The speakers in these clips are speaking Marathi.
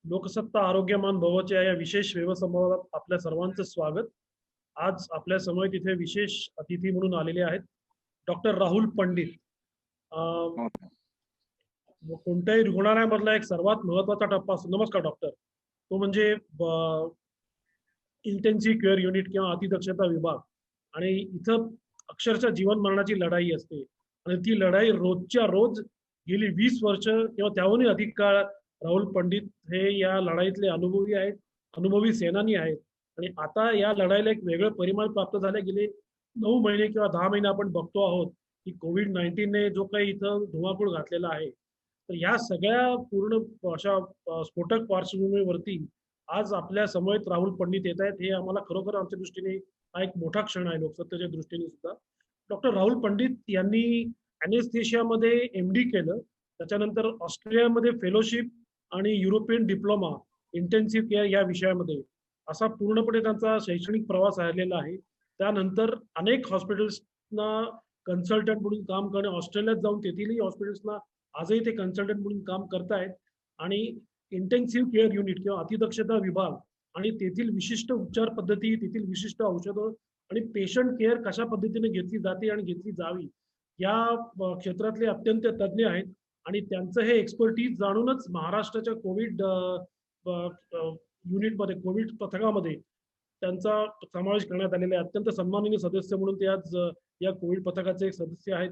लोकसत्ता आरोग्यमान भवच्या या विशेष वेबसंवादात आपल्या सर्वांचं स्वागत. आज आपल्या समोर इथे विशेष अतिथी म्हणून आलेले आहेत डॉक्टर राहुल पंडित. कोणत्याही रुग्णालयामधला एक सर्वात महत्वाचा टप्पा असतो. नमस्कार डॉक्टर. तो म्हणजे इंटेन्सिव्ह केअर युनिट किंवा अतिदक्षता विभाग. आणि इथं अक्षरशः जीवन मरणाची लढाई असते आणि ती लढाई रोजच्या रोज गेली 20 वर्ष किंवा त्याहूनही अधिक काळ राहुल पंडित हे या लढाईतले अनुभवी आहेत, अनुभवी सेनानी आहेत. आणि आता या लढाईला एक वेगळं परिमाण प्राप्त झाले. गेले 9 महिने किंवा 10 महिने आपण बघतो आहोत की कोविड-19 ने जो काही इथं धुमाकूळ घातलेला आहे. तर या सगळ्या पूर्ण अशा स्फोटक पार्श्वभूमीवरती आज आपल्या समवेत राहुल पंडित येत आहेत. हे आम्हाला खरोखर आमच्या दृष्टीने हा एक मोठा क्षण आहे, लोकसत्तेच्या दृष्टीने सुद्धा. डॉक्टर राहुल पंडित यांनी अनेस्थेशियामध्ये MD केलं, त्याच्यानंतर ऑस्ट्रेलियामध्ये फेलोशिप आणि युरोपियन डिप्लोमा इंटेन्सिव्ह केअर या विषयामध्ये असा पूर्णपणे त्यांचा शैक्षणिक प्रवास राहिलेला आहे. त्यानंतर अनेक हॉस्पिटल्सना कन्सल्टंट म्हणून काम करणे, ऑस्ट्रेलियात जाऊन तेथीलही हॉस्पिटल्सना आजही ते कन्सल्टंट म्हणून काम करतायत. आणि इंटेन्सिव्ह केअर युनिट किंवा अतिदक्षता विभाग आणि तेथील विशिष्ट उपचार पद्धती, तेथील विशिष्ट औषधं आणि पेशंट केअर कशा पद्धतीने घेतली जाते आणि घेतली जावी या क्षेत्रातले अत्यंत तज्ज्ञ आहेत. आणि त्यांचं हे एक्सपर्टीज जाणूनच महाराष्ट्राच्या कोविड युनिटमध्ये, कोविड पथकामध्ये त्यांचा समावेश करण्यात आलेला आहे. अत्यंत सन्माननीय सदस्य म्हणून ते आज या कोविड पथकाचे एक सदस्य आहेत.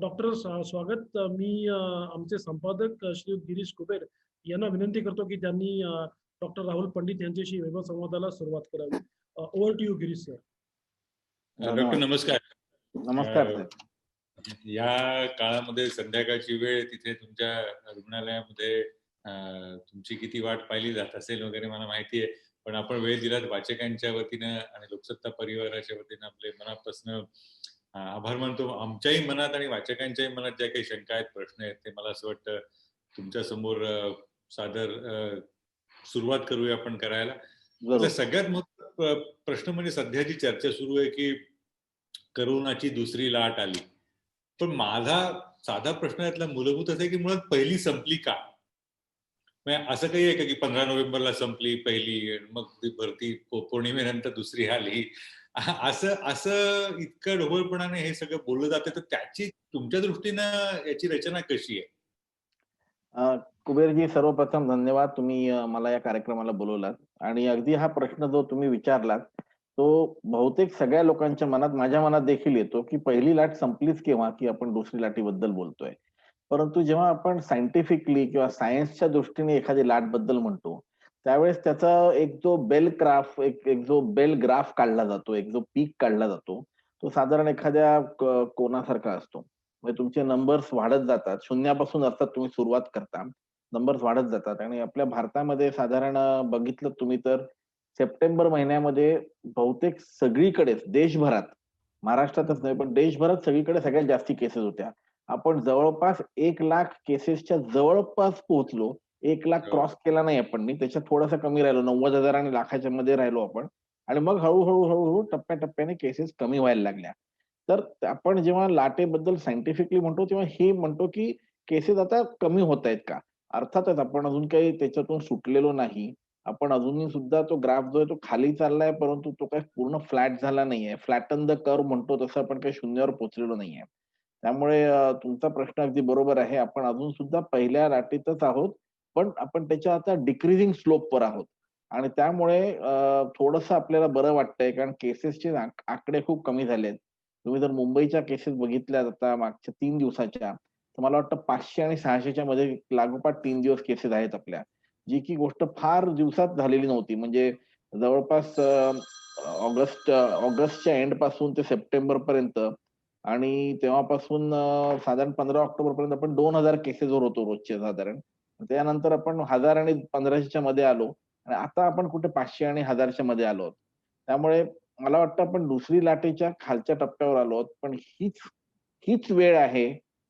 डॉक्टर स्वागत. मी आमचे संपादक श्री गिरीश कुबेर यांना विनंती करतो की त्यांनी डॉक्टर राहुल पंडित यांच्याशी वेबसंवादाला सुरुवात करावी. Over to you Girish sir. Doctor नमस्कार. नमस्कार. या काळामध्ये संध्याकाळची वेळ, तिथे तुमच्या रुग्णालयामध्ये तुमची किती वाट पाहिली जात असेल वगैरे मला माहिती आहे, पण आपण वेळ दिलात वाचकांच्या वतीनं आणि लोकसत्ता परिवाराच्या वतीनं आपले मनापासून आभार मानतो. आमच्याही मनात आणि वाचकांच्याही मनात ज्या काही शंका आहेत, प्रश्न आहेत, ते मला असं वाटतं तुमच्या समोर सादर सुरुवात करूया आपण करायला. सगळ्यात महत्त्वाचा प्रश्न म्हणजे सध्या जी चर्चा सुरू आहे की करोनाची दुसरी लाट आली, पण माझा साधा प्रश्न यातला मूलभूत असा आहे की मुळात पहिली संपली का? असं काही आहे का की 15 नोव्हेंबरला संपली पहिली, मग ती भरती पौर्णिमेनंतर दुसरी आली, असं इतकं ढोबळपणाने हे सगळं बोललं जातं, तर त्याची तुमच्या दृष्टीनं याची रचना कशी आहे? कुबेरजी, सर्वप्रथम धन्यवाद, तुम्ही मला या कार्यक्रमाला बोलवलात. आणि अगदी हा प्रश्न जो तुम्ही विचारलात तो बहुतेक सगळ्या लोकांच्या मनात, माझ्या मनात देखील येतो की पहिली लाट संपलीच केव्हा की आपण दुसरी लाटेबद्दल बोलतोय. परंतु जेव्हा आपण सायंटिफिकली किंवा सायन्सच्या दृष्टीने एखादी लाट बद्दल म्हणतो, त्यावेळेस त्याचा एक जो बेल ग्राफ काढला जातो, एक जो पीक काढला जातो, तो साधारण एखाद्या कोनासारखा असतो. म्हणजे तुमचे नंबर्स वाढत जातात, शून्यापासून अर्थात तुम्ही सुरुवात करता, नंबर्स वाढत जातात. आणि आपल्या भारतामध्ये साधारण बघितलं तुम्ही तर सप्टेंबर महिन्यामध्ये बहुतेक सगळीकडेच, देशभरात, महाराष्ट्रातच नाही पण देशभरात सगळीकडे सगळ्यात जास्ती केसेस होत्या. आपण जवळपास 1 लाख केसेसच्या जवळपास पोहोचलो. 1 लाख क्रॉस केला नाही आपण, त्याच्यात थोडासा कमी राहिलो, 90,000 आणि लाखाच्या मध्ये राहिलो आपण. आणि मग हळूहळू टप्प्याटप्प्याने केसेस कमी व्हायला लागल्या. तर आपण जेव्हा लाटेबद्दल सायंटिफिकली म्हणतो तेव्हा हे म्हणतो की केसेस आता कमी होत आहेत का? अर्थातच आपण अजून काही त्याच्यातून सुटलेलो नाही. आपण अजूनही सुद्धा तो ग्राफ जो आहे तो खाली चाललाय, परंतु तो काही पूर्ण फ्लॅट झाला नाहीये. फ्लॅटन द कर्व म्हणतो तसं आपण काही शून्यावर पोहोचलेलो नाहीये. त्यामुळे तुमचा प्रश्न अगदी बरोबर आहे. आपण अजून सुद्धा पहिल्या लाटेतच आहोत, पण आपण त्याच्या आता डिक्रीजिंग स्लोपवर आहोत. आणि त्यामुळे थोडंसं आपल्याला बरं वाटतंय, कारण केसेसचे आकडे खूप कमी झालेत. तुम्ही जर मुंबईच्या केसेस बघितल्या आता मागच्या 3 दिवसाच्या, तर मला वाटतं 500 आणि 600च्या मध्ये लागोपाठ 3 दिवस केसेस आहेत आपल्या, जी की गोष्ट फार दिवसात झालेली नव्हती. म्हणजे जवळपास ऑगस्टच्या एंड पासून ते सप्टेंबर पर्यंत, आणि तेव्हापासून साधारण 15 ऑक्टोबर पर्यंत आपण 2000 केसेसवर होतो रोजचे साधारण. त्यानंतर आपण 1000 आणि 1500च्या मध्ये आलो, आणि आता आपण कुठे 500 आणि 1000च्या मध्ये आलो. त्यामुळे मला वाटतं आपण दुसरी लाटेच्या खालच्या टप्प्यावर आलो आहोत. पण हीच वेळ आहे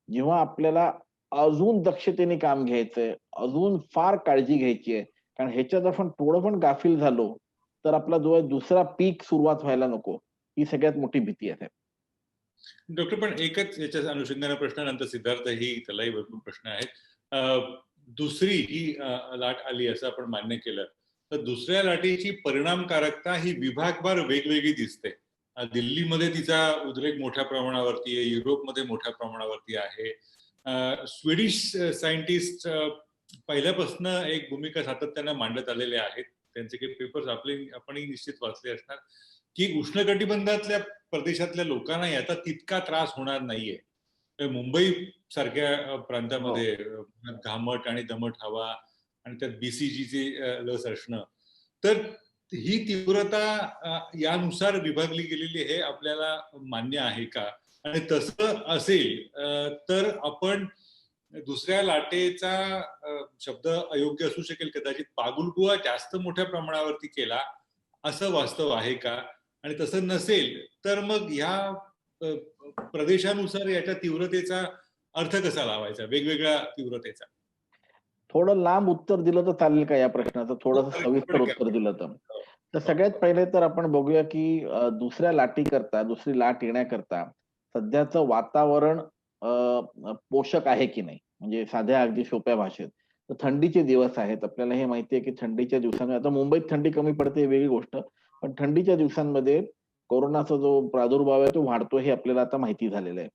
जेव्हा आपल्याला अजून दक्षतेने काम घ्यायचंय, अजून फार काळजी घ्यायची आहे. कारण ह्याच्यात आपण थोडं पण गाफील झालो तर आपला जो दुसरा पीक सुरुवात व्हायला नको, ही सगळ्यात मोठी भीती आहे. डॉक्टर, पण एकच याच्या अनुषंगाने प्रश्न, नंतर सिद्धार्थ ही त्यालाही भरपूर प्रश्न आहेत. दुसरी ही लाट आली असं आपण मान्य केलं, तर दुसऱ्या लाटेची परिणामकारकता ही विभागवार वेगवेगळी दिसते. दिल्लीमध्ये तिचा उद्रेक मोठ्या प्रमाणावरती आहे, युरोपमध्ये मोठ्या प्रमाणावरती आहे. स्वीडिश सायंटिस्ट पहिल्यापासून एक भूमिका सातत्यानं मांडत आलेले आहेत. त्यांचे काही पेपर्स आपणही निश्चित वाचले असणार, की उष्णकटिबंधातल्या प्रदेशातल्या लोकांना याचा तितका त्रास होणार नाहीये. मुंबई सारख्या प्रांतामध्ये घामट आणि दमट हवा आणि त्यात बीसीजीची लस असणं, तर ही तीव्रता यानुसार विभागली गेलेली हे आपल्याला मान्य आहे का? आणि तसं असेल तर आपण दुसऱ्या लाटेचा शब्द अयोग्य असू शकेल कदाचित, पागुलबुवा जास्त मोठ्या प्रमाणावरती केला असं वास्तव आहे का? आणि तसं नसेल तर मग ह्या प्रदेशानुसार याच्या तीव्रतेचा अर्थ कसा लावायचा, वेगवेगळ्या तीव्रतेचा? थोडं लांब उत्तर दिलं तर चालेल का या प्रश्नाचं? थोडंसं सविस्तर उत्तर दिलं तर सगळ्यात पहिले तर आपण बघूया की दुसऱ्या लाटीकरता, दुसरी लाट येण्याकरता सध्याचं वातावरण पोषक आहे की नाही. म्हणजे साध्या अगदी सोप्या भाषेत तर थंडीचे दिवस आहेत. आपल्याला हे माहिती आहे की थंडीच्या दिवसांमध्ये आता मुंबईत थंडी कमी पडते ही वेगळी गोष्ट. पण थंडीच्या दिवसांमध्ये कोरोनाचा जो प्रादुर्भाव आहे तो वाढतो हे आपल्याला आता माहिती झालेलं आहे.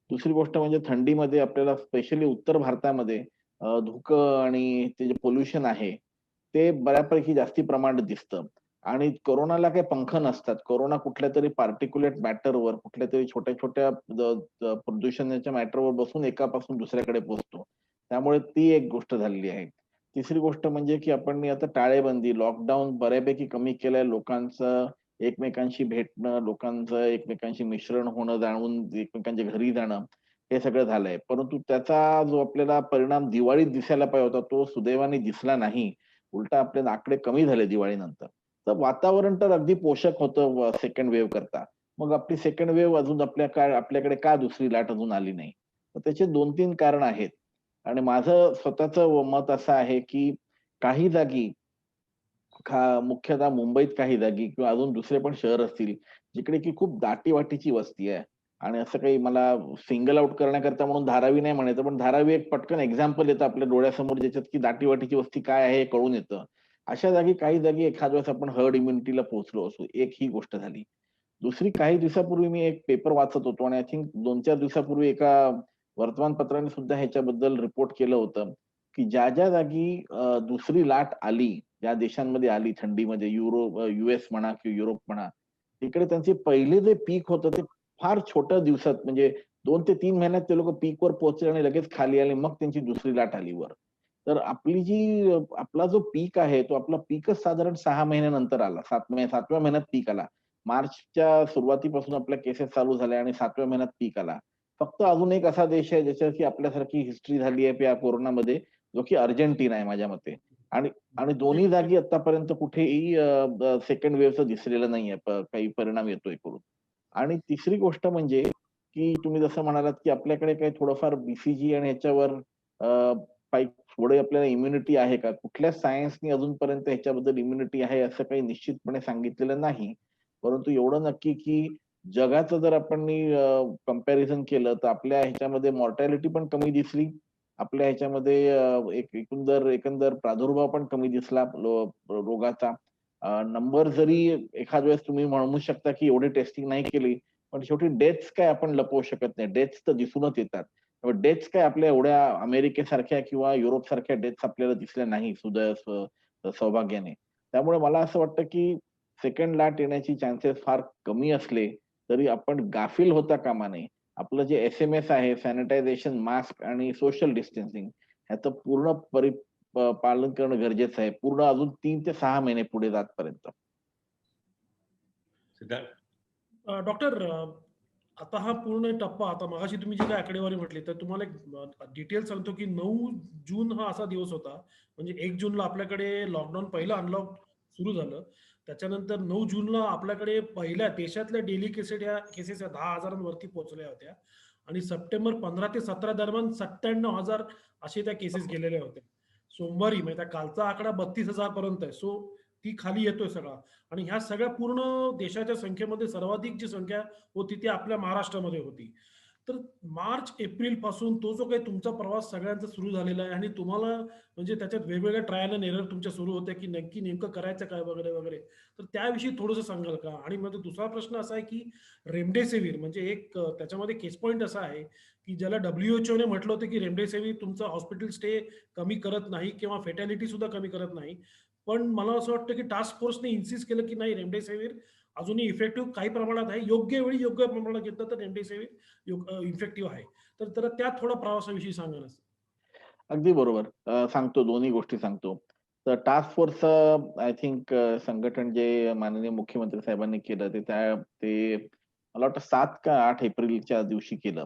दुसरी गोष्ट म्हणजे थंडीमध्ये आपल्याला स्पेशली उत्तर भारतामध्ये धुकं आणि ते जे पोल्युशन आहे, ते बऱ्यापैकी जास्ती प्रमाणात दिसतं. आणि कोरोनाला काही पंख नसतात. कोरोना कुठल्यातरी पार्टिक्युलेट मॅटरवर, कुठल्यातरी छोट्या-छोट्या प्रदूषणाच्या मॅटरवर बसून एकापासून दुसऱ्याकडे पोहोचतो. त्यामुळे ती एक गोष्ट झालेली आहे. तिसरी गोष्ट म्हणजे की आपण आता टाळेबंदी, लॉकडाऊन बऱ्यापैकी कमी केलंय. लोकांचं एकमेकांशी भेटणं, लोकांचं एकमेकांशी मिश्रण होणं, जाणून एकमेकांच्या घरी जाणं, हे सगळं झालंय. परंतु त्याचा जो आपल्याला परिणाम दिवाळीत दिसायला पाहिजे होता, तो सुदैवाने दिसला नाही. उलटा आपले आकडे कमी झाले दिवाळीनंतर. तर वातावरण तर अगदी पोषक होतं सेकंड वेव्ह करता. मग आपली सेकंड वेव्ह अजून आपल्याकडे का दुसरी लाट अजून आली नाही? तर त्याचे 2-3 कारण आहेत. आणि माझं स्वतःचं मत असं आहे, की काही जागी मुख्यतः मुंबईत काही जागी किंवा अजून दुसरे पण शहर असतील, जिकडे की खूप दाटीवाटीची वस्ती आहे. आणि असं काही मला सिंगल आउट करण्याकरता म्हणून धारावी नाही म्हणायचं, पण धारावी एक पटकन एक्झाम्पल येतं आपल्या डोळ्यासमोर, ज्याच्यात की दाटीवाटीची वस्ती काय आहे हे कळून येतं. अशा जागी काही जागी एखाद्या वेळेस आपण हर्ड इम्युनिटीला पोहोचलो असू. एक ही गोष्ट झाली. दुसरी काही दिवसापूर्वी मी एक पेपर वाचत होतो आणि आय थिंक 2-4 दिवसापूर्वी एका वर्तमानपत्राने सुद्धा ह्याच्याबद्दल रिपोर्ट केलं होतं, की ज्या जागी दुसरी लाट आली, ज्या देशांमध्ये आली थंडीमध्ये यूएस म्हणा किंवा युरोप म्हणा, तिकडे त्यांचे पहिले जे पीक होतं ते फार छोट्या दिवसात म्हणजे 2 ते 3 महिन्यात ते लोकं पीकवर पोहोचले आणि लगेच खाली आले. मग त्यांची दुसरी लाट आली वर. तर आपला जो पीक आहे, तो आपला पीकच साधारण 6 महिन्यानंतर आला. 7व्या महिन्यात पीक आला. मार्चच्या सुरुवातीपासून आपल्या केसेस चालू झाल्या आणि 7व्या महिन्यात पीक आला. फक्त अजून एक असा देश आहे ज्याच्याची आपल्यासारखी हिस्ट्री झाली आहे या कोरोनामध्ये, जो की अर्जेंटिना आहे माझ्या मते. आणि आणि दोन्ही जागी आतापर्यंत कुठेही सेकंड वेव्हचं दिसलेलं नाहीये. काही परिणाम येतोय करून. आणि तिसरी गोष्ट म्हणजे, की तुम्ही जसं म्हणालात, की आपल्याकडे काही थोडंफार बीसीजी आणि ह्याच्यावर काही थोडी आपल्याला इम्युनिटी आहे का? कुठल्या सायन्सनी अजूनपर्यंत ह्याच्याबद्दल इम्युनिटी आहे असं काही निश्चितपणे सांगितलेलं नाही. परंतु एवढं नक्की, की जगाचं जर आपण कंपॅरिझन केलं, तर आपल्या ह्याच्यामध्ये मॉर्टॅलिटी पण कमी दिसली. आपल्या ह्याच्यामध्ये एक एकंदर प्रादुर्भाव पण कमी दिसला रोगाचा. नंबर जरी एखाद्या वेळेस तुम्ही म्हणू शकता, की एवढी टेस्टिंग नाही केली, पण शेवटी डेथ्स काय आपण लपवू शकत नाही. डेथ्स तर दिसूनच येतात. डेथ्स काय आपल्या एवढ्या अमेरिकेसारख्या किंवा युरोपसारख्या डेथ्स आपल्याला दिसल्या नाही सौभाग्याने. त्यामुळे मला असं वाटतं, की सेकंड लाट येण्याची चान्सेस फार कमी असले, तरी आपण गाफील होता कामा नये. आपलं जे एस-एम-एस आहे, सॅनिटायझेशन, मास्क आणि सोशल डिस्टन्सिंग ह्याचं पूर्ण पालन करणं गरजेचं आहे. पूर्ण अजून 3 ते 6 महिने पुढे जातपर्यंत. सिद्धार्थ? डॉक्टर, आता हा पूर्ण टप्पा, आता मगाशी तुम्ही जी काही आकडेवारी म्हटली, तर तुम्हाला एक डिटेल सांगतो की 9 जून हा असा दिवस होता. म्हणजे 1 जूनला आपल्याकडे लॉकडाऊन, पहिलं अनलॉक सुरू झालं. त्याच्यानंतर 9 जूनला आपल्याकडे पहिल्या देशातल्या डेली केसेस या 10,000 वरती पोहोचल्या होत्या. आणि सप्टेंबर 15 ते 17 दरम्यान 97,000 असे त्या केसेस गेलेल्या होत्या. सोमवारी म्हणजे त्या कालचा आकडा 32,000 पर्यंत आहे. सो ती खाली येतोय सगळा. आणि ह्या सगळ्या पूर्ण देशाच्या संख्येमध्ये सर्वाधिक जी संख्या होती ती आपल्या महाराष्ट्रामध्ये होती. तर मार्च एप्रिल पासून तो जो काही तुमचा प्रवास सगळ्यांचा सुरू झालेला आहे आणि तुम्हाला म्हणजे त्याच्यात वेगवेगळ्या ट्रायल अँड एरर तुमच्या सुरू होत्या की नक्की नेमकं करायचं काय वगैरे वगैरे. तर त्याविषयी थोडंसं सांगाल का? आणि माझा दुसरा प्रश्न असा आहे की रेमडेसिवीर म्हणजे एक त्याच्यामध्ये केस पॉइंट असा आहे की ज्याला WHO ने म्हटलं होतं की रेमडेसिवीर तुमचा हॉस्पिटल स्टे कमी करत नाही किंवा फेटॅलिटी सुद्धा कमी करत नाही. पण मला असं वाटतं की टास्क फोर्सने इन्सिस्ट केलं की नाही रेमडेसिवीर अजूनही इफेक्टिव्ह काही प्रमाणात आहे. योग्य वेळी योग्य प्रमाणात घेतलं तर रेमडेसिवीर इफेक्टिव्ह आहे. तर त्या थोडा प्रवासाविषयी सांगा ना? अगदी बरोबर. सांगतो, दोन्ही गोष्टी सांगतो. तर टास्क फोर्स आय थिंक संघटन जे माननीय मुख्यमंत्री साहेबांनी केलं ते मला वाटतं 7 का 8 एप्रिलच्या दिवशी केलं.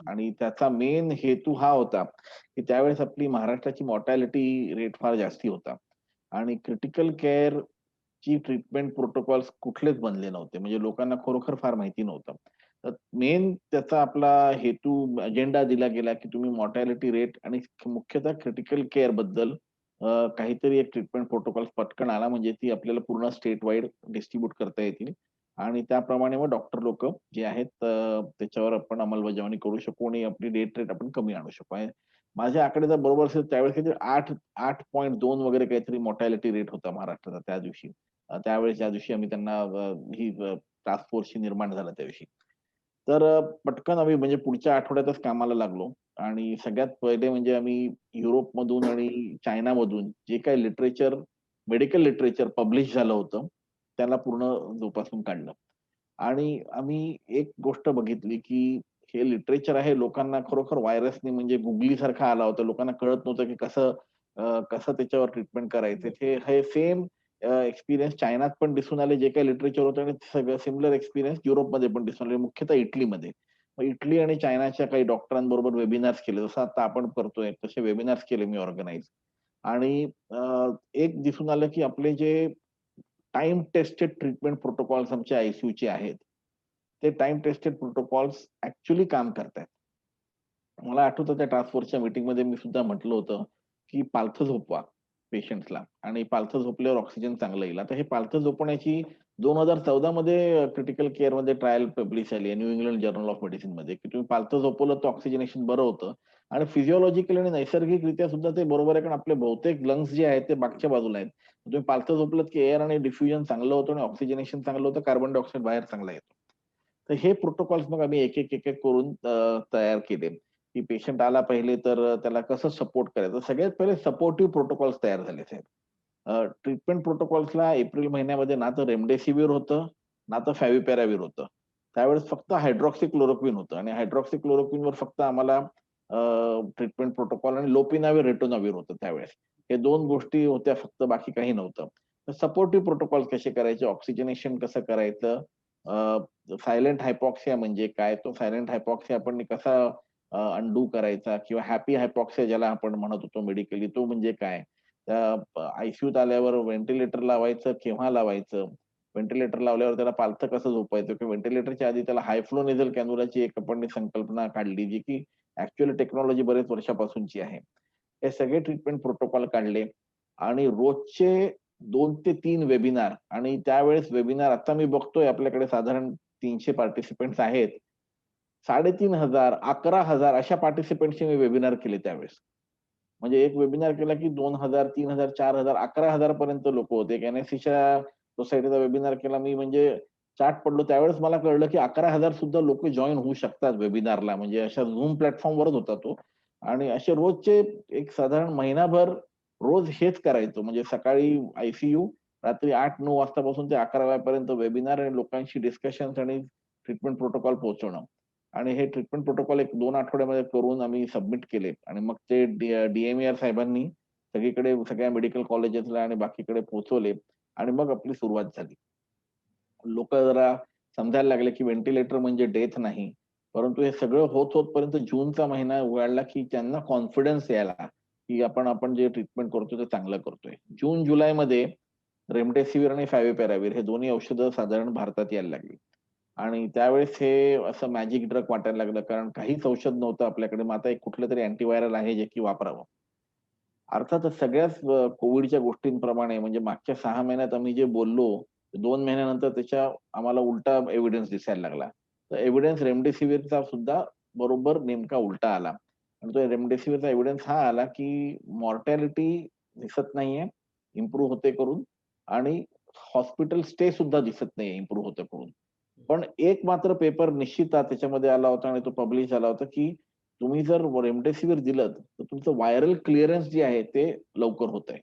आणि त्याचा मेन हेतू हा होता, की त्यावेळेस आपली महाराष्ट्राची मॉर्टॅलिटी रेट फार जास्ती होता आणि क्रिटिकल केअरची ट्रीटमेंट प्रोटोकॉल्स कुठलेच बनले नव्हते. म्हणजे लोकांना खरोखर फार माहिती नव्हतं. तर मेन त्याचा आपला हेतू अजेंडा दिला गेला, की तुम्ही मॉर्टॅलिटी रेट आणि मुख्यतः क्रिटिकल केअर बद्दल काहीतरी एक ट्रीटमेंट प्रोटोकॉल पटकन आला म्हणजे ती आपल्याला पूर्ण स्टेट वाईड डिस्ट्रिब्यूट करता येतील आणि त्याप्रमाणे मग डॉक्टर लोक जे आहेत त्याच्यावर आपण अंमलबजावणी करू शकू आणि आपली डेथ रेट आपण कमी आणू शकू. आणि माझे आकडे जर बरोबर असेल त्यावेळेस काहीतरी 8.2 वगैरे काहीतरी मॉर्टॅलिटी रेट होता महाराष्ट्राचा त्या दिवशी. त्यावेळेस ज्या दिवशी आम्ही त्यांना ही टास्क फोर्सची निर्माण झाला त्या दिवशी. तर पटकन आम्ही म्हणजे पुढच्या आठवड्यातच कामाला लागलो आणि सगळ्यात पहिले म्हणजे आम्ही युरोपमधून आणि चायनामधून जे काही मेडिकल लिटरेचर पब्लिश झालं होतं, त्याला पूर्ण जोपासून काढलं. आणि आम्ही एक गोष्ट बघितली, की हे लिटरेचर आहे लोकांना खरोखर व्हायरसने म्हणजे गुगलीसारखा आला होता. लोकांना कळत नव्हतं, की कसं त्याच्यावर ट्रीटमेंट करायचं. हे सेम एक्सपिरियन्स चायनात पण दिसून आले, जे काही लिटरेचर होतं आणि सगळं सिमिलर एक्सपिरियन्स युरोपमध्ये पण दिसून आले, मुख्यतः इटलीमध्ये. मग इटली आणि चायनाच्या काही डॉक्टरांबरोबर वेबिनार्स केले, जसं आता आपण करतोय, तसे वेबिनार्स केले मी ऑर्गनाइज. आणि एक दिसून आलं, की आपले जे टाईम टेस्टेड ट्रीटमेंट प्रोटोकॉल्स आमच्या आयसीयूचे आहेत, ते टाईम टेस्टेड प्रोटोकॉल्स ॲक्चुअली काम करतायत. मला आठवतं त्या टास्क फोर्सच्या मीटिंगमध्ये मी सुद्धा म्हटलं होतं, की पालथं झोपवा पेशंट्सला आणि पालथं झोपल्यावर ऑक्सिजन चांगलं येईल. आता हे पालथं झोपवण्याची 2014 मध्ये क्रिटिकल केअरमध्ये ट्रायल पब्लिश झाली आहे न्यू इंग्लंड जर्नल ऑफ मेडिसिनमध्ये, की तुम्ही पालथं झोपवलं तर ऑक्सिजनेशन बरं होतं आणि फिजिओलॉजिकली आणि नैसर्गिकरित्या सुद्धा ते बरोबर आहे, कारण आपले बहुतेक लंग्स जे आहेत ते मागच्या बाजूला आहेत. तुम्ही पालथं झोपलत की एअर आणि डिफ्युजन चांगलं होतं आणि ऑक्सिजनेशन चांगलं होतं, कार्बन डायऑक्साईड बाहेर चांगला येतो. तर हे प्रोटोकॉल्स मग आम्ही एक करून तयार केले. की पेशंट आला पहिले तर त्याला कसं सपोर्ट करायचं. सगळ्यात पहिले सपोर्टिव्ह प्रोटोकॉल्स तयार झाले साहेब. ट्रीटमेंट प्रोटोकॉल्सला एप्रिल महिन्यामध्ये ना तर रेमडेसिवीर होतं, ना तर फॅव्हिपिरावीर होतं. त्यावेळेस फक्त हायड्रॉक्सिक्लोरोक्विन होतं आणि हायड्रॉक्सिक्लोरोक्विनवर फक्त आम्हाला ट्रीटमेंट प्रोटोकॉल आणि लोपिनावीर, रेटोनावीर होतं त्यावेळेस. हे 2 गोष्टी होत्या फक्त, बाकी काही नव्हतं. तर सपोर्टिव्ह प्रोटोकॉल्स कसे करायचे, ऑक्सिजनेशन कसं करायचं, सायलेंट हायपॉक्सिया म्हणजे काय, तो सायलेंट हायपॉक्सिया आपण कसा अंडू करायचा किंवा हॅपी हायपॉक्सिया ज्याला आपण म्हणत होतो मेडिकली, तो म्हणजे काय? आयसीयूत आल्यावर व्हेंटिलेटर लावायचं, केव्हा लावायचं? व्हेंटिलेटर लावल्यावर त्याला पालथं कसं झोपायचं? किंवा व्हेंटिलेटरच्या आधी त्याला हाय फ्लो नेझल कॅन्युलाची एक आपण संकल्पना काढली, जी की ॲक्चुअली टेक्नॉलॉजी बरेच वर्षापासूनची आहे. हे सगळे ट्रीटमेंट प्रोटोकॉल काढले आणि रोजचे 2 ते 3 वेबिनार आणि त्यावेळेस वेबिनार आता मी बघतोय आपल्याकडे साधारण 300 पार्टिसिपंट्स आहेत. 3,500, 11,000 अशा पार्टिसिपंट्सचे मी वेबिनार केले त्यावेळेस. म्हणजे एक वेबिनार केला की 2,000, 3,000, 4,000, 11,000 पर्यंत लोकं होते. एक एन-एस-सीच्या सोसायटीचा वेबिनार केला मी म्हणजे चाट पडलो. त्यावेळेस मला कळलं की 11,000 सुद्धा लोकं जॉइन होऊ शकतात वेबिनारला. म्हणजे अशा Zoom प्लॅटफॉर्मवरच होता तो. आणि असे रोजचे एक साधारण महिनाभर रोज हेच करायचो. म्हणजे सकाळी आयसीयू, रात्री 8-9 वाजतापासून ते 11 वाजेपर्यंत वेबिनार आणि लोकांशी डिस्कशन्स आणि ट्रीटमेंट प्रोटोकॉल पोहोचवणं. आणि हे ट्रीटमेंट प्रोटोकॉल एक 2 आठवड्यामध्ये करून आम्ही सबमिट केले आणि मग ते डी साहेबांनी सगळीकडे सगळ्या मेडिकल कॉलेजेसला आणि बाकीकडे पोहोचवले आणि मग आपली सुरुवात झाली. लोकं जरा समजायला लागले, की व्हेंटिलेटर म्हणजे डेथ नाही. परंतु हे सगळं होत-होतपर्यंत जूनचा महिना उजाडला, की त्यांना कॉन्फिडन्स यायला, की आपण जे ट्रीटमेंट करतोय ते चांगलं करतोय. जून-जुलैमध्ये रेमडेसिवीर आणि फॅव्हिपिरावीर हे दोन्ही औषधं साधारण भारतात यायला लागली. आणि त्यावेळेस हे असं मॅजिक ड्रग वाटायला लागलं, कारण काहीच औषध नव्हतं आपल्याकडे. मग आता एक कुठलंतरी अँटिव्हायरल आहे जे की वापरावं. अर्थातच सगळ्याच कोव्हिडच्या गोष्टींप्रमाणे म्हणजे मागच्या 6 महिन्यात आम्ही जे बोललो, 2 महिन्यानंतर त्याच्या आम्हाला उलटा एव्हिडन्स दिसायला लागला. तर एव्हिडन्स रेमडेसिवीरचा सुद्धा बरोबर नेमका उलटा आला. आणि तो रेमडेसिवीरचा एव्हिडन्स हा आला, की मॉर्टॅलिटी दिसत नाहीये, इम्प्रूव्ह होते करून आणि हॉस्पिटल स्टे सुद्धा दिसत नाहीये इम्प्रूव्ह होते करून. पण एक मात्र पेपर निश्चित त्याच्यामध्ये आला होता आणि तो पब्लिश झाला होता, की तुम्ही जर रेमडेसिवीर दिलत, तर तुमचं व्हायरल क्लिअरन्स जे आहे ते लवकर होतंय.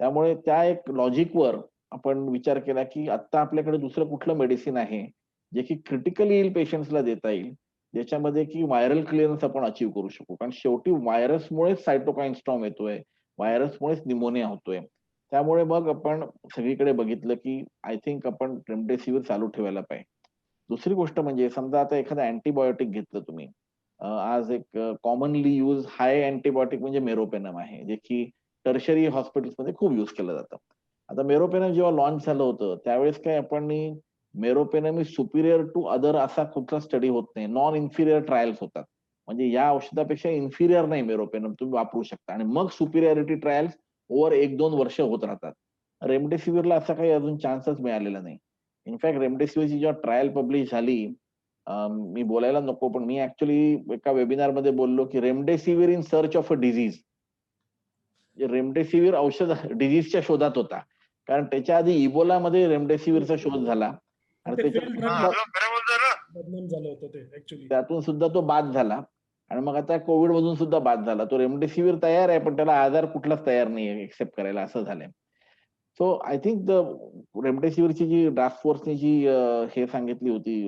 त्यामुळे त्या एक लॉजिकवर आपण विचार केला, की आत्ता आपल्याकडे दुसरं कुठलं मेडिसिन आहे, जे की क्रिटिकली इल पेशंट्सला देता येईल, ज्याच्यामध्ये की व्हायरल क्लिअरन्स आपण अचीव्ह करू शकू. कारण शेवटी व्हायरसमुळेच सायटोकाईन स्टॉर्म येतोय, व्हायरसमुळेच निमोनिया होतोय. त्यामुळे मग आपण सगळीकडे बघितलं, की आय थिंक आपण रेमडेसिवीर चालू ठेवायला पाहिजे. दुसरी गोष्ट म्हणजे समजा आता एखादं अँटिबायोटिक घेतलं तुम्ही. आज एक कॉमनली यूज हाय अँटिबायोटिक म्हणजे मेरोपेनम आहे, जे की टर्शरी हॉस्पिटल्समध्ये खूप यूज केलं जातं. आता मेरोपेनम जेव्हा लॉन्च झालं होतं, त्यावेळेस काय आपण meropenem is superior to other असा कुठला स्टडी होत नाही. नॉन इन्फिरियर ट्रायल्स होतात. म्हणजे या औषधापेक्षा इन्फिरियर नाही मेरोपेनम तुम्ही वापरू शकता आणि मग सुपिरियरिटी ट्रायल्स ओव्हर 1-2 वर्ष होत राहतात. रेमडेसिवीरला असा काही अजून चान्सच मिळालेला नाही. इनफॅक्ट रेमडेसिवीरची जेव्हा ट्रायल पब्लिश झाली, मी बोलायला नको, पण मी ॲक्चुअली एका वेबिनारमध्ये बोललो, की remdesivir in search of a disease. Remdesivir औषध डिसीजच्या शोधात होता. कारण त्याच्या आधी इबोलामध्ये रेमडेसिवीरचा शोध झाला आणि ते त्याच्यात फेल सुद्धा बदनाम झालं होतं ते ऍक्च्युली. त्यातून सुद्धा तो बाद झाला आणि मग आता कोविड मधून सुद्धा बाद झाला. तो रेमडेसिवीर तयार आहे, पण त्याला आजार कुठलाच तयार नाहीये एक्सेप्ट करायला, असं झालंय. सो आय थिंक द रेमडेसिवीरची जी टास्क फोर्सनी जी हे सांगितली होती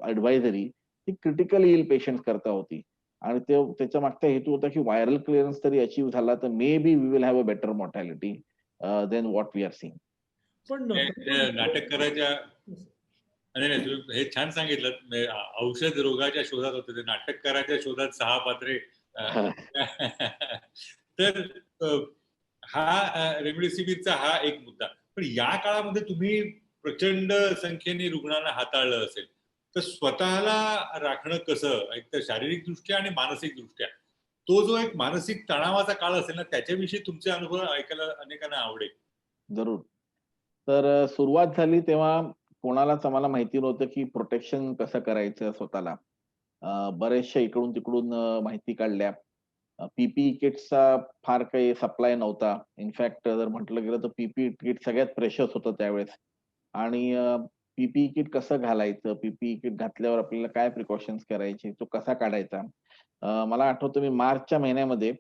ॲडव्हायझरी, ती क्रिटिकली इल पेशंट्स करता होती. आणि त्याच्या मागचा हेतू होता, की व्हायरल क्लिअरन्स तरी अचीव्ह झाला, तर may B we will have a better mortality than what we are seeing. पण नाटककाराच्या नाही नाही, तुम्ही हे छान सांगितलं. म्हणजे औषध रोगाच्या शोधात होते, ते नाटककाराच्या शोधात 6 पात्रे. तर हा रेमडेसिवीरचा हा एक मुद्दा. पण या काळामध्ये तुम्ही प्रचंड संख्येने रुग्णांना हाताळलं असेल, तर स्वतःला राखणं कसं, एक तर शारीरिक दृष्ट्या आणि मानसिक दृष्ट्या, तो जो एक मानसिक तणावाचा काळ असेल ना, त्याच्याविषयी तुमचे अनुभव ऐकायला अनेकांना आवडेल. जरूर. तर सुरुवात झाली तेव्हा कोणालाच आम्हाला माहिती नव्हतं, की प्रोटेक्शन कसं करायचं स्वतःला. बऱ्याचशा इकडून-तिकडून माहिती काढल्या. पी-पी-ई किट्सचा फार काही सप्लाय नव्हता. इनफॅक्ट जर म्हटलं गेलं तर पी-पी-ई किट सगळ्यात प्रेशियस होतं त्यावेळेस. आणि पी-पी-ई किट कसं घालायचं, पी-पी-ई किट घातल्यावर आपल्याला काय प्रिकॉशन्स करायचे, तो कसा काढायचा. मला आठवतं मी मार्चच्या महिन्यामध्ये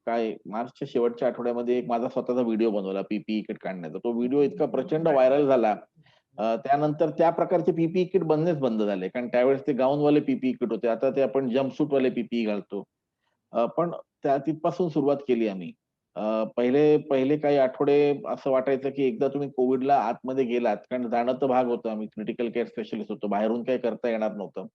काय मार्चच्या शेवटच्या आठवड्यामध्ये एक माझा स्वतःचा व्हिडिओ बनवला पी-पी-ई किट काढण्याचा. तो व्हिडिओ इतका प्रचंड व्हायरल झाला. त्यानंतर त्या प्रकारचे पी-पी-ई किट बनणेच बंद झाले. कारण त्यावेळेस ते गाऊनवाले पी-पी-ई किट होते. आता ते आपण जंपसूटवाले पी-पी-ई घालतो. पण तिथपासून सुरुवात केली आम्ही. पहिले पहिले काही आठवडे असं वाटायचं, की एकदा तुम्ही कोविडला आतमध्ये गेलात, कारण जाणं तर भाग होतं. आम्ही क्रिटिकल केअर स्पेशलिस्ट होतो. बाहेरून काही करता येणार नव्हतं.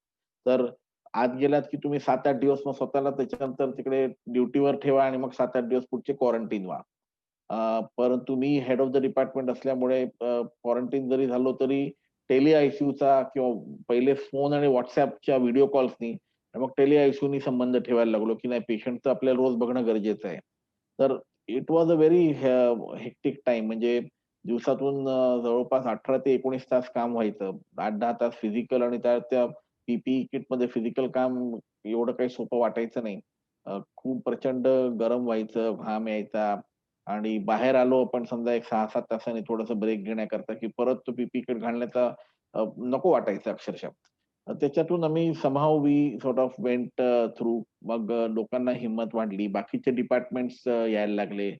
तर आत गेलात, की तुम्ही 7-8 दिवस मग स्वतःला त्याच्यानंतर तिकडे ड्युटीवर ठेवा आणि मग 7-8 दिवस पुढचे क्वारंटाईन व्हा. परंतु मी हेड ऑफ द डिपार्टमेंट असल्यामुळे क्वारंटाईन जरी झालो तरी टेली आयसीयूचा किंवा पहिले फोन आणि WhatsAppच्या व्हिडिओ कॉल्सनी मग टेली आयसीयूनी संबंध ठेवायला लागलो, की नाही पेशंटचं आपल्याला रोज बघणं गरजेचं आहे. तर it was a very hectic time. म्हणजे दिवसातून जवळपास 18 ते 19 तास काम व्हायचं. 8-10 तास फिजिकल आणि त्या पी-पी-ई किटमध्ये फिजिकल काम एवढं काही सोपं वाटायचं नाही. खूप प्रचंड गरम व्हायचं, घाम यायचा आणि बाहेर आलो आपण समजा एक 6-7 तासांनी थोडंसं ब्रेक घेण्याकरता, की परत तो पी-पी-ई किट घालण्याचा नको वाटायचं अक्षरशः. त्याच्यातून आम्ही somehow we sort of went through. मग लोकांना हिंमत वाढली. बाकीचे डिपार्टमेंट्स यायला लागले.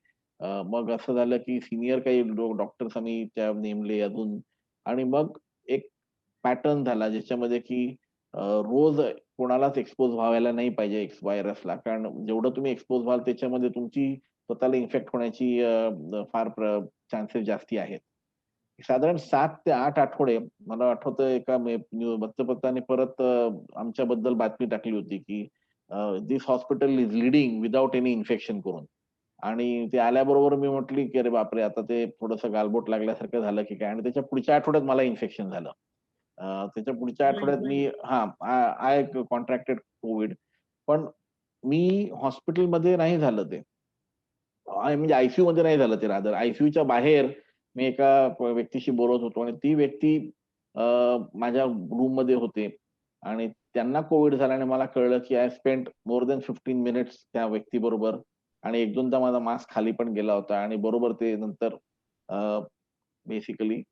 मग असं झालं, की सीनियर काही डॉक्टर्स आम्ही त्या नेमले अजून आणि मग एक पॅटर्न झाला ज्याच्यामध्ये की रोज कोणालाच एक्सपोज व्हायला नाही पाहिजे व्हायरसला. कारण जेवढं तुम्ही एक्सपोज व्हाल त्याच्यामध्ये तुमची स्वतःला इन्फेक्ट होण्याची फार चान्सेस जास्ती आहेत. साधारण 7 ते 8 आठवडे मला आठवतं एका वृत्तपत्राने परत आमच्याबद्दल बातमी टाकली होती, की "this hospital is leading without any infection" करून. आणि ते आल्याबरोबर मी म्हटली, की "अरे बापरे! आता ते थोडंसं गालबोट लागल्यासारखं झालं की काय?" आणि त्याच्या पुढच्या आठवड्यात मला इन्फेक्शन झालं. त्याच्या पुढच्या आठवड्यात मी आय कॉन्ट्रॅक्टेड कोविड. पण मी हॉस्पिटलमध्ये नाही झालं ते. म्हणजे आयसीयूमध्ये नाही झालं ते रादर. आयसीयूच्या बाहेर मी एका व्यक्तीशी बोलत होतो आणि ती व्यक्ती माझ्या रूममध्ये होते आणि त्यांना कोविड झाला आणि मला कळलं की I spent more than 15 minutes त्या व्यक्तीबरोबर आणि 1-2दा माझा मास्क खाली पण गेला होता आणि बरोबर ते नंतर बेसिकली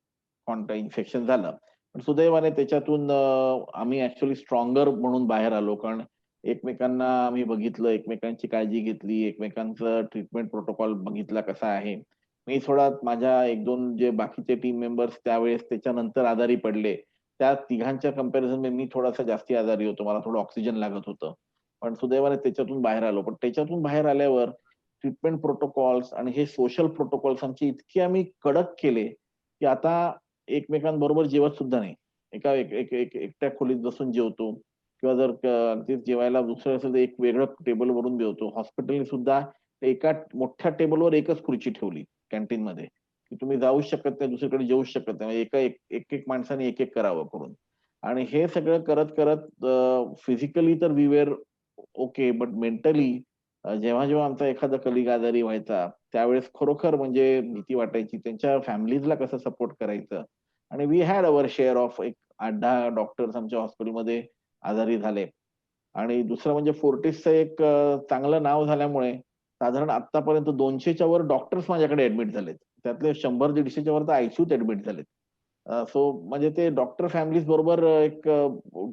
इन्फेक्शन झालं. पण सुदैवाने त्याच्यातून आम्ही ॲक्चुअली स्ट्रॉंगर म्हणून बाहेर आलो. कारण एकमेकांना आम्ही बघितलं, एकमेकांची काळजी घेतली, एकमेकांचं ट्रीटमेंट प्रोटोकॉल बघितला कसा आहे. मी थोडा माझ्या 1-2 जे बाकीचे टीम मेंबर्स त्यावेळेस त्याच्यानंतर आजारी पडले. त्या तिघांच्या कंपॅरिझनमध्ये मी थोडासा जास्ती आजारी होतो. मला थोडं ऑक्सिजन लागत होतं. पण सुदैवाने त्याच्यातून बाहेर आलो. पण त्याच्यातून बाहेर आल्यावर ट्रीटमेंट प्रोटोकॉल्स आणि हे सोशल प्रोटोकॉल्स आमचे इतके आम्ही कडक केले, की आता एकमेकांबरोबर जेवत सुद्धा नाही. एका एक एक एक एकट्या खोलीत बसून जेवतो किंवा जर अगदीच जेवायला दुसरं असेल तर एक वेगळं टेबलवरून जेवतो. हॉस्पिटलने सुद्धा एका मोठ्या टेबलवर एकच खुर्ची ठेवली कॅन्टीनमध्ये, की तुम्ही जाऊच शकत नाही, दुसरीकडे जेवूच शकत नाही. एक माणसाने एक करावं करून. आणि हे सगळं करत फिजिकली तर we were okay, but mentally जेव्हा आमचा एखादा कलीग आजारी व्हायचा, त्यावेळेस खरोखर म्हणजे भीती वाटायची. त्यांच्या फॅमिलीजला कसं सपोर्ट करायचं आणि we had our share of एक 8-10 डॉक्टर्स आमच्या हॉस्पिटलमध्ये आजारी झाले. आणि दुसरं म्हणजे फोर्टिसचं एक चांगलं नाव झाल्यामुळे साधारण आत्तापर्यंत 200च्या वर डॉक्टर्स माझ्याकडे ॲडमिट झालेत. त्यातले 100-150च्या वर तर आयसीयूत ॲडमिट झालेत. सो म्हणजे ते डॉक्टर फॅमिलीज बरोबर एक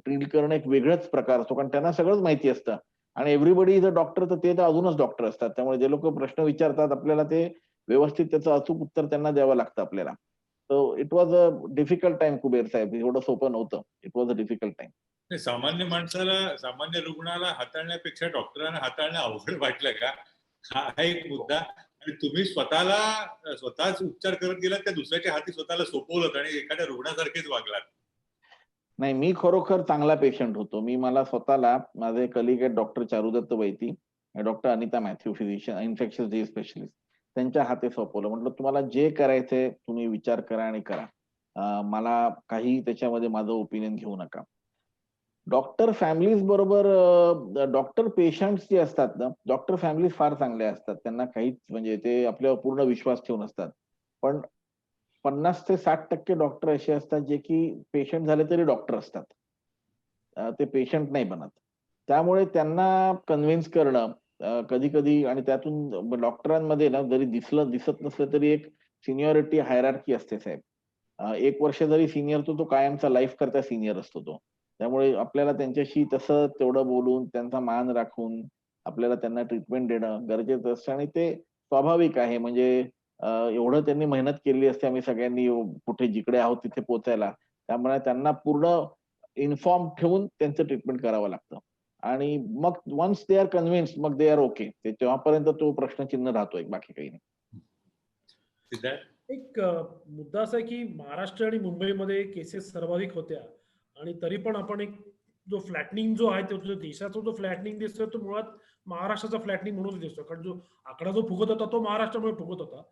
डील करणं एक वेगळाच प्रकार असतो. कारण त्यांना सगळंच माहिती असतं आणि एव्हरीबडी इज अ डॉक्टर तर ते तर अजूनच डॉक्टर असतात. त्यामुळे जे लोकं प्रश्न विचारतात आपल्याला ते व्यवस्थित त्याचं अचूक उत्तर त्यांना द्यावं लागतं आपल्याला. So it was a difficult time Kuber साहेब. एवढं सोपं नव्हतं. It was a difficult time. ते सामान्य माणसाला, सामान्य रुग्णाला हाताळण्यापेक्षा डॉक्टरांना हाताळणं अवघड वाटलं का? हा एक मुद्दा. आणि तुम्ही स्वतःच उपचार करत गेलात त्या दुसऱ्याच्या हाती स्वतःला सोपवलं आणि एखाद्या रुग्णासारखेच वागलात. नाही, मी खरोखर चांगला पेशंट होतो. मला स्वतःला माझे कलीग आहेत doctor Charudatt Vaiti, doctor Anita Matthew physician infectious disease specialist. त्यांच्या हाती सोपवलं. म्हटलं तुम्हाला जे करायचंय तुम्ही विचार करा आणि करा. मला काही त्याच्यामध्ये माझं ओपिनियन घेऊ नका. डॉक्टर फॅमिलीज बरोबर डॉक्टर पेशंट्स जे असतात ना, डॉक्टर फॅमिलीज फार चांगल्या असतात. त्यांना काहीच म्हणजे ते आपल्यावर पूर्ण विश्वास ठेवून असतात. पण 50 ते 60% डॉक्टर असे असतात जे की पेशंट झाले तरी डॉक्टर असतात. ते पेशंट नाही बनत. त्यामुळे त्यांना कन्व्हिन्स करणं कधी-कधी आणि त्यातून डॉक्टरांमध्ये ना जरी दिसत नसलं तरी एक सिनियरिटी हायरार्की असते साहेब. 1 वर्ष जरी सीनियर तो कायमचा लाईफ करता सीनियर असतो तो. त्यामुळे आपल्याला त्यांच्याशी तसं तेवढं बोलून, त्यांचा मान राखून, आपल्याला त्यांना ट्रीटमेंट देणं गरजेचं असतं आणि ते स्वाभाविक आहे. म्हणजे एवढं त्यांनी मेहनत केलेली असते आम्ही सगळ्यांनी कुठे जिकडे आहोत तिथे पोहोचायला. त्यामुळे त्यांना पूर्ण इन्फॉर्म ठेवून त्यांचं ट्रीटमेंट करावं लागतं. आणि मग वन्स दे आर कन्विन्स्ड मग दे आर ओके. ते तेव्हापर्यंत तो प्रश्नचिन्ह राहतोय, बाकी काही नाही. सिद्धार्थ? एक मुद्दा असा आहे की महाराष्ट्र आणि मुंबईमध्ये केसेस सर्वाधिक होत्या आणि तरी पण आपण एक जो फ्लॅटनिंग जो आहे तो जो देशाचा जो फ्लॅटनिंग दिसतोय तो मुळात महाराष्ट्राचा फ्लॅटनिंग म्हणून दिसतो. कारण जो आकडा जो फुगत होता तो महाराष्ट्रामुळे फुगत होता.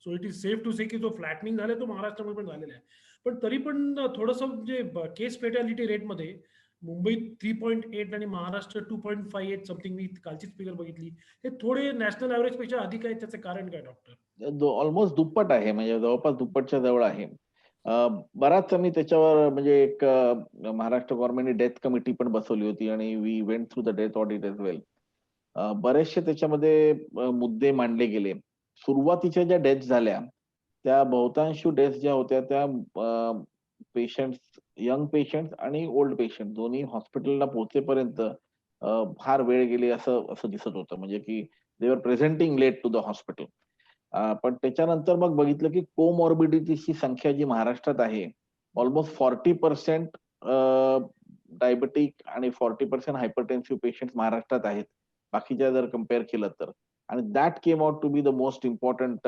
So it is safe to say की जो फ्लॅटनिंग झालाय तो महाराष्ट्रामुळे पण झालेला आहे. पण तरी पण थोडंसं म्हणजे केस फेटॅलिटी रेटमध्ये मुंबईत 3.8 आणि महाराष्ट्र 2.58 समथिंग, मी कालचीच फिगर बघितली. हे थोडे नॅशनल ऍव्हरेज पेक्षा अधिक आहे. त्याचं कारण काय डॉक्टर? ऑलमोस्ट दुप्पट आहे म्हणजे जवळपास दुप्पटच्या जवळ आहे. बराच मी त्याच्यावर म्हणजे एक महाराष्ट्र गव्हर्नमेंटने डेथ कमिटी पण बसवली होती आणि we went through the death audit as well. बरेचसे त्याच्यामध्ये मुद्दे मांडले गेले. सुरुवातीच्या ज्या डेथ झाल्या, त्या बहुतांश डेथ्स ज्या होत्या त्या पेशंट्स, यंग पेशंट्स आणि ओल्ड पेशंट दोन्ही हॉस्पिटलला पोहोचेपर्यंत फार वेळ गेली असं असं दिसत होतं. म्हणजे की they were presenting late to the hospital. पण त्याच्यानंतर मग बघितलं की कोमॉर्बिडिटीची संख्या जी महाराष्ट्रात आहे, ऑलमोस्ट 40% डायबिटिक आणि 40% हायपरटेन्सिव्ह पेशंट्स महाराष्ट्रात आहेत. बाकीच्या जर कंपेअर केलं तर. आणि that came out to be the most important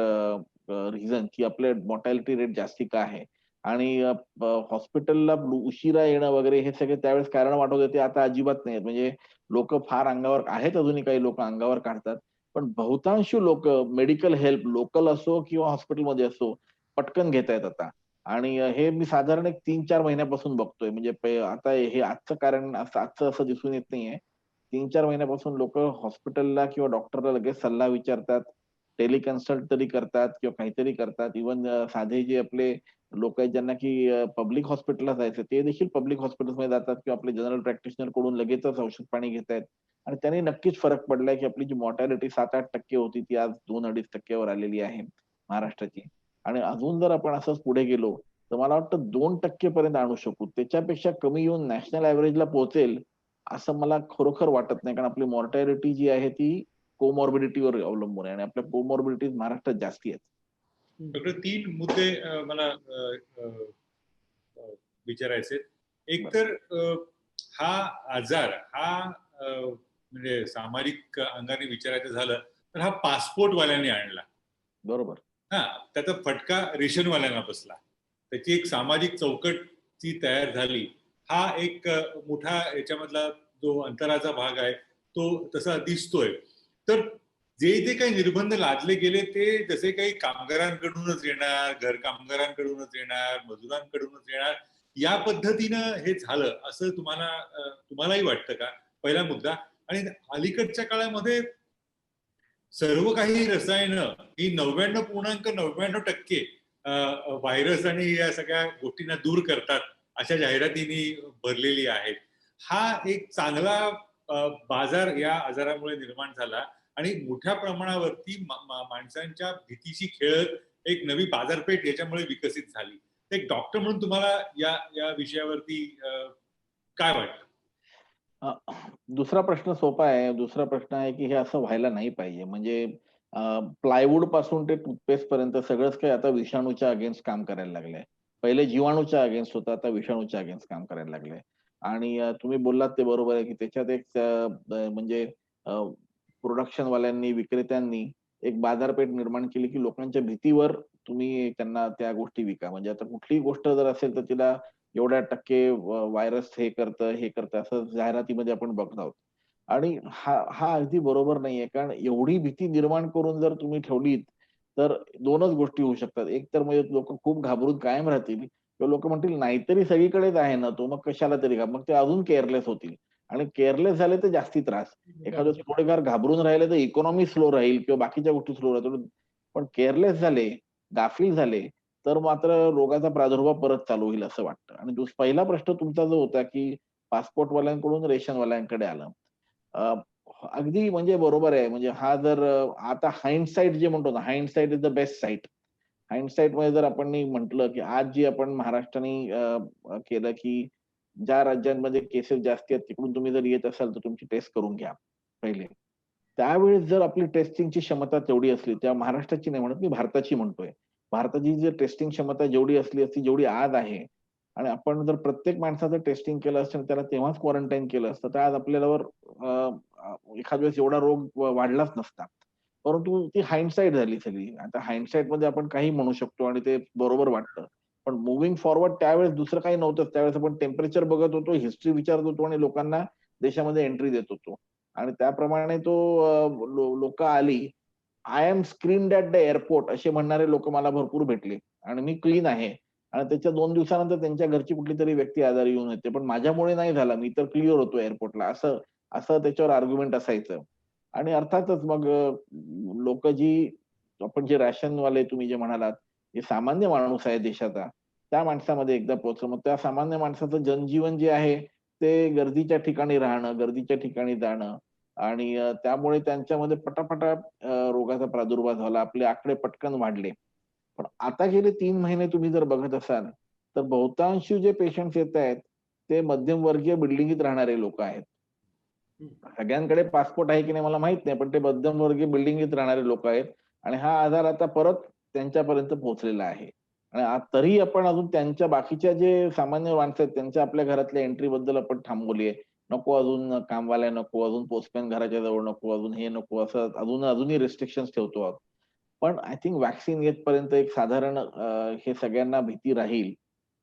reason की आपले मॉर्टॅलिटी रेट जास्ती का आहे. आणि हॉस्पिटलला उशिरा येणं वगैरे हे सगळे त्यावेळेस कारण वाटत होते. आता अजिबात नाहीयेत. म्हणजे लोकं फार अंगावर आहेत, अजूनही काही लोकं अंगावर काढतात. पण बहुतांश लोक मेडिकल हेल्प लोकल असो किंवा हॉस्पिटलमध्ये असो, पटकन घेतायत आता. आणि हे मी साधारण एक 3-4 महिन्यापासून बघतोय. म्हणजे आता हे आजचं कारण आजचं असं दिसून येत नाहीये. 3-4 महिन्यापासून लोकं हॉस्पिटलला किंवा डॉक्टरला लगेच सल्ला विचारतात. टेलिकन्सल्ट तरी करतात किंवा काहीतरी करतात. इव्हन साधे जे आपले लोक आहेत ज्यांना की पब्लिक हॉस्पिटलला जायचं, ते देखील पब्लिक हॉस्पिटलमध्ये जातात किंवा आपले जनरल प्रॅक्टिशनर कडून लगेचच औषध पाणी घेत आहेत. आणि त्याने नक्कीच फरक पडलाय, की आपली जी मॉर्टॅलिटी 7-8% होती ती आज 2-2.5% वर आलेली आहे महाराष्ट्राची. आणि अजून जर आपण असंच पुढे गेलो, तर मला वाटतं 2% पर्यंत आणू शकू. त्याच्यापेक्षा कमी येऊन नॅशनल एव्हरेजला पोहोचेल, असं मला खरोखर वाटत नाही. कारण आपली मॉर्टॅलिटी जी आहे ती कोमॉर्बिडिटीवर अवलंबून आहे आणि आपल्या कोमॉर्बिडिटीज महाराष्ट्रात जास्ती आहेत. डॉक्टर, 3 मुद्दे मला विचारायचे. एक तर हा आजार हा म्हणजे सामाजिक अंगाने विचारायचं झालं तर हा पासपोर्ट वाल्यांनी आणला. बरोबर. हा, त्याचा फटका रेशनवाल्यांना बसला. त्याची एक सामाजिक चौकट जी तयार झाली, हा एक मोठा याच्यामधला जो अंतराचा भाग आहे तो तसा दिसतोय. तर जे जे काही निर्बंध लादले गेले ते जसे काही कामगारांकडूनच येणार, घर कामगारांकडूनच येणार, मजुरांकडूनच येणार, या पद्धतीनं हे झालं असं तुम्हालाही वाटतं का? पहिला मुद्दा. आणि अलीकडच्या काळामध्ये सर्व काही रसायनं ही 99.99% व्हायरस आणि या सगळ्या गोष्टींना दूर करतात अशा जाहिरातींनी भरलेली आहेत. हा एक चांगला बाजार या आजारामुळे निर्माण झाला आणि मोठ्या प्रमाणावरती माणसांच्या भीतीशी खेळत एक नवी बाजारपेठ याच्यामुळे विकसित झाली. एक डॉक्टर म्हणून तुम्हाला या या विषयावरती काय वाटतं? दुसरा प्रश्न सोपा आहे. दुसरा प्रश्न आहे, की हे असं व्हायला नाही पाहिजे. म्हणजे प्लायवूड पासून ते टूथपेस्ट पर्यंत सगळंच काही आता विषाणूच्या अगेन्स्ट काम करायला लागलंय. पहिले जीवाणूच्या अगेन्स्ट होतं, आता विषाणूच्या अगेन्स्ट काम करायला लागलंय. आणि तुम्ही बोललात ते बरोबर आहे, की त्याच्यात एक म्हणजे प्रोडक्शन वाल्यांनी, विक्रेत्यांनी एक बाजारपेठ निर्माण केली, की लोकांच्या भीतीवर तुम्ही त्यांना त्या गोष्टी विका. म्हणजे आता कुठलीही गोष्ट जर असेल तर तिला एवढ्या टक्के व्हायरस हे करतं असं जाहिरातीमध्ये आपण बघत आहोत. आणि हा हा अगदी बरोबर नाहीये. कारण एवढी भीती निर्माण करून जर तुम्ही ठेवलीत, तर 2च गोष्टी होऊ शकतात. एक तर म्हणजे लोकं खूप घाबरून कायम राहतील किंवा लोकं म्हणतील नाहीतरी सगळीकडेच आहे ना तो, मग कशाला तरी मग ते अजून केअरलेस होतील. आणि केअरलेस झाले तर जास्ती त्रास. एखादं थोडेफार घाबरून राहिले तर इकॉनॉमी स्लो राहील किंवा बाकीच्या गोष्टी स्लो राहतील. पण केअरलेस झाले, गाफील झाले, तर मात्र रोगाचा प्रादुर्भाव परत चालू होईल असं वाटतं. आणि पहिला प्रश्न तुमचा जो होता, की पासपोर्टवाल्यांकडून रेशनवाल्यांकडे आलं. अ, अगदी म्हणजे बरोबर आहे. म्हणजे हा जर आता हाइंडसाइट जे म्हणतो ना, hindsight is the best sight. हाइंडसाइटमध्ये जर आपण म्हटलं, की आज जी आपण महाराष्ट्राने केलं, की ज्या राज्यांमध्ये केसेस जास्ती आहेत तिकडून तुम्ही जर येत असाल, तर तुमची टेस्ट करून घ्या पहिले. त्यावेळेस जर आपली टेस्टिंगची क्षमता तेवढी असली, तेव्हा महाराष्ट्राची नाही म्हणत मी भारताची म्हणतोय. भारताची जी टेस्टिंग क्षमता जेवढी असली असती, जेवढी आज आहे आणि आपण जर प्रत्येक माणसाचं टेस्टिंग केलं असतं आणि त्याला तेव्हाच क्वारंटाईन केलं असतं, तर आज आपल्यावर एखाद्या वेळेस एवढा रोग वाढलाच नसता. परंतु ती हाइंडसाइट झाली सगळी. आता हाइंडसाइटमध्ये आपण काही म्हणू शकतो आणि ते बरोबर वाटतं. पण मूव्हिंग फॉरवर्ड त्यावेळेस दुसरं काही नव्हतंच. त्यावेळेस आपण टेम्परेचर बघत होतो, हिस्ट्री विचारत होतो आणि लोकांना देशामध्ये एंट्री देत होतो. आणि त्याप्रमाणे तो लोकं आली. I am screened at the airport असे म्हणणारे लोकं मला भरपूर भेटले आणि मी क्लीन आहे. आणि त्याच्या 2 दिवसानंतर त्यांच्या घरची कुठलीतरी व्यक्ती आजारी येऊन येते. पण माझ्यामुळे नाही झाला. मी तर क्लिअर होतो एअरपोर्टला असं असं त्याच्यावर आर्ग्युमेंट असायचं. आणि अर्थातच मग जी आपण जे राशनवाले तुम्ही जे म्हणालात, जे सामान्य माणूस आहे देशाचा, त्या माणसामध्ये एकदा पोहोचलं. मग त्या सामान्य माणसाचं जनजीवन जे आहे, ते गर्दीच्या ठिकाणी राहणं, गर्दीच्या ठिकाणी जाणं आणि त्यामुळे त्यांच्यामध्ये पटापटा रोगाचा प्रादुर्भाव झाला. आपले आकडे पटकन वाढले. पण आता गेले 3 महिने तुम्ही जर बघत असाल, तर बहुतांशी जे पेशंट्स येतायत, ते मध्यमवर्गीय बिल्डिंगीत राहणारे लोकं आहेत. सगळ्यांकडे पासपोर्ट आहे की नाही मला माहीत नाही. पण ते मध्यमवर्गीय बिल्डिंगीत राहणारे लोकं आहेत आणि हा आजार आता परत त्यांच्यापर्यंत पोहोचलेला आहे. आणि तरीही आपण अजून त्यांच्या बाकीच्या जे सामान्य माणसं आहेत, त्यांच्या आपल्या घरातल्या एंट्रीबद्दल आपण थांबवलीये. नको अजून कामवाल्या नको, अजून पोस्टमॅन घराच्या जवळ नको, अजून हे नको, असं अजूनही रिस्ट्रिक्शन्स ठेवतो आहोत. पण आय थिंक व्हॅक्सिन येतपर्यंत एक साधारण हे सगळ्यांना भीती राहील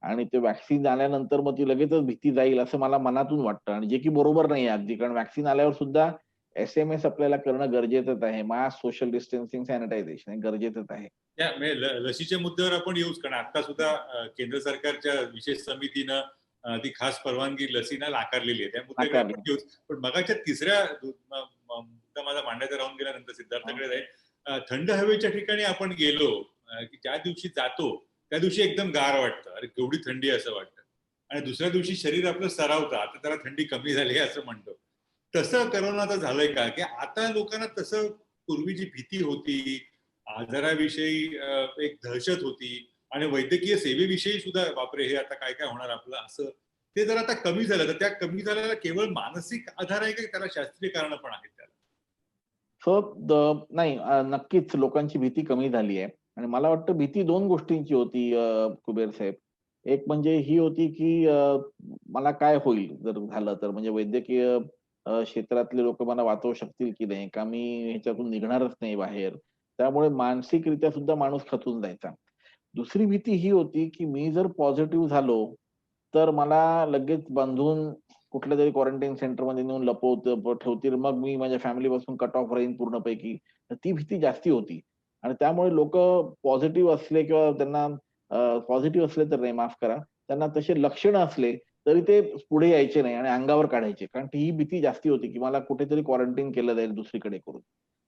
आणि ते व्हॅक्सिन आल्यानंतर मग ती लगेचच भीती जाईल असं मला मनातून वाटतं आणि जे की बरोबर नाहीये अगदी. कारण व्हॅक्सिन आल्यावर सुद्धा एस-एम-एस आपल्याला करणं गरजेचंच आहे. मास्क, सोशल डिस्टन्सिंग, सॅनिटायझेशन हे गरजेचंच आहे. त्या म्हणजे लसीच्या मुद्द्यावर आपण येऊच, कारण आता सुद्धा केंद्र सरकारच्या विशेष समितीनं ती खास परवानगी लसीला नाकारलेली आहे. त्या मुद्द्याकडे आपण नाकारली. येऊच. पण मगाच्या तिसऱ्या मुद्दा माझा मांडायचा राहून गेल्यानंतर सिद्धार्थकडे जाईल. थंड हवेच्या ठिकाणी आपण गेलो, की ज्या दिवशी जातो त्या दिवशी एकदम गार वाटतं, अरे केवढी थंडी असं वाटतं. आणि दुसऱ्या दिवशी शरीर आपलं सरावतं, आता जरा थंडी कमी झाली आहे असं म्हणतो. तसं करोनाचं झालंय का, की आता लोकांना तसं पूर्वी जी भीती होती, आजाराविषयी एक दहशत होती आणि वैद्यकीय सेवेविषयी सुद्धा बापरे हे आता काय काय होणार आपलं असं, ते जर आता कमी झालं तर त्या कमी झालेला केवळ मानसिक आधार आहे का त्याला शास्त्रीय कारण पण आहेत त्याला? नाही, नक्कीच लोकांची भीती कमी झाली आहे आणि मला वाटतं भीती दोन गोष्टींची होती, कुबेर साहेब. एक म्हणजे ही होती की मला काय होईल जर झालं तर, म्हणजे वैद्यकीय क्षेत्रातले लोक मला वाचवू शकतील की नाही, का मी ह्याच्यातून निघणारच नाही बाहेर. त्यामुळे मानसिकरित्या सुद्धा माणूस खचून जायचा. दुसरी भीती ही होती की मी जर पॉझिटिव्ह झालो तर मला लगेच बांधून कुठल्यातरी क्वारंटाईन सेंटरमध्ये नेऊन ठेवतील, मग मी माझ्या फॅमिलीपासून कट ऑफ राहीन पूर्णपैकी. तर ती भीती जास्ती होती आणि त्यामुळे लोकं पॉझिटिव्ह असले किंवा त्यांना पॉझिटिव्ह असले तर नाही, माफ करा. त्यांना तसे लक्षणं असले तरी ते पुढे यायचे नाही आणि अंगावर काढायचे. कारण ती ही भीती जास्ती होती, की मला कुठेतरी क्वारंटाईन केलं जाईल दुसरीकडे करून.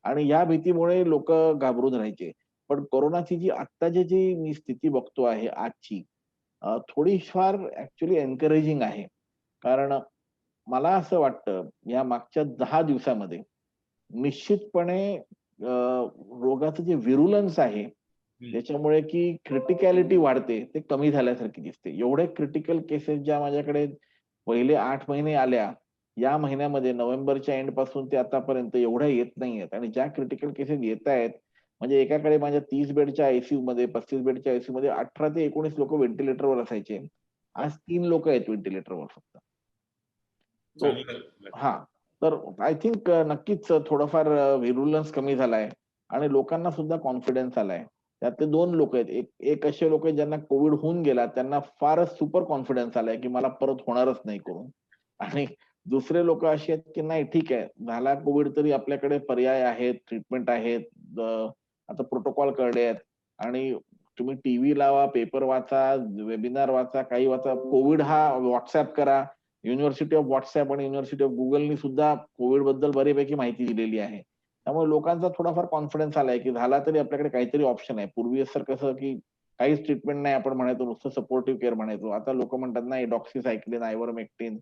आणि या भीतीमुळे लोकं घाबरून राहायचे. पण कोरोनाची जी आत्ताची जी मी स्थिती बघतो आहे आजची, थोडीफार ॲक्चुअली एन्करेजिंग आहे. कारण मला असं वाटतं, या मागच्या 10 दिवसामध्ये निश्चितपणे रोगाचं जे व्हिरुलन्स आहे, त्याच्यामुळे की क्रिटिकॅलिटी वाढते, ते कमी झाल्यासारखी दिसते. एवढे क्रिटिकल केसेस ज्या माझ्याकडे पहिले 8 महिने आल्या, या महिन्यामध्ये नोव्हेंबरच्या एंड पासून ते आतापर्यंत एवढ्या येत नाहीयेत आणि ज्या क्रिटिकल केसेस येतायत, म्हणजे एकाकडे माझ्या 30 बेडच्या आयसीयूमध्ये, 35 बेडच्या आयसीयूमध्ये 18 ते 19 लोकं व्हेंटिलेटरवर असायचे. आज 3 लोकं आहेत व्हेंटिलेटरवर फक्त. तो चांगलं. हां. तर आय थिंक नक्कीच थोडंफार व्हिरुलन्स कमी झालाय आणि लोकांना सुद्धा कॉन्फिडन्स आलाय. त्यातले 2 लोकं आहेत. एक एक असे लोक आहेत ज्यांना कोव्हिड होऊन गेला, त्यांना फारच सुपर कॉन्फिडन्स आलाय, की मला परत होणारच नाही करून. आणि दुसरे लोकं असे आहेत, की नाही ठीक आहे, झाला कोव्हिड तरी आपल्याकडे पर्याय आहेत, ट्रीटमेंट आहेत. आता प्रोटोकॉल कळले आहेत आणि तुम्ही टीव्ही लावा, पेपर वाचा, वेबिनार वाचा, काही वाचा. कोव्हिड हा WhatsApp करा. युनिव्हर्सिटी ऑफ व्हॉट्सअप आणि युनिव्हर्सिटी ऑफ Googleनी सुद्धा कोविड बद्दल बरीपैकी माहिती दिलेली आहे. त्यामुळे लोकांचा थोडाफार कॉन्फिडन्स आलाय, की झाला तरी आपल्याकडे काहीतरी ऑप्शन आहे. पूर्वी असं कसं, की काहीच ट्रीटमेंट नाही आपण म्हणायचो, नुसतं सपोर्टिव्ह केअर म्हणायचो. आता लोकं म्हणतात नाही, डॉक्सीसायक्लिन, आयव्हरमेक्टिन,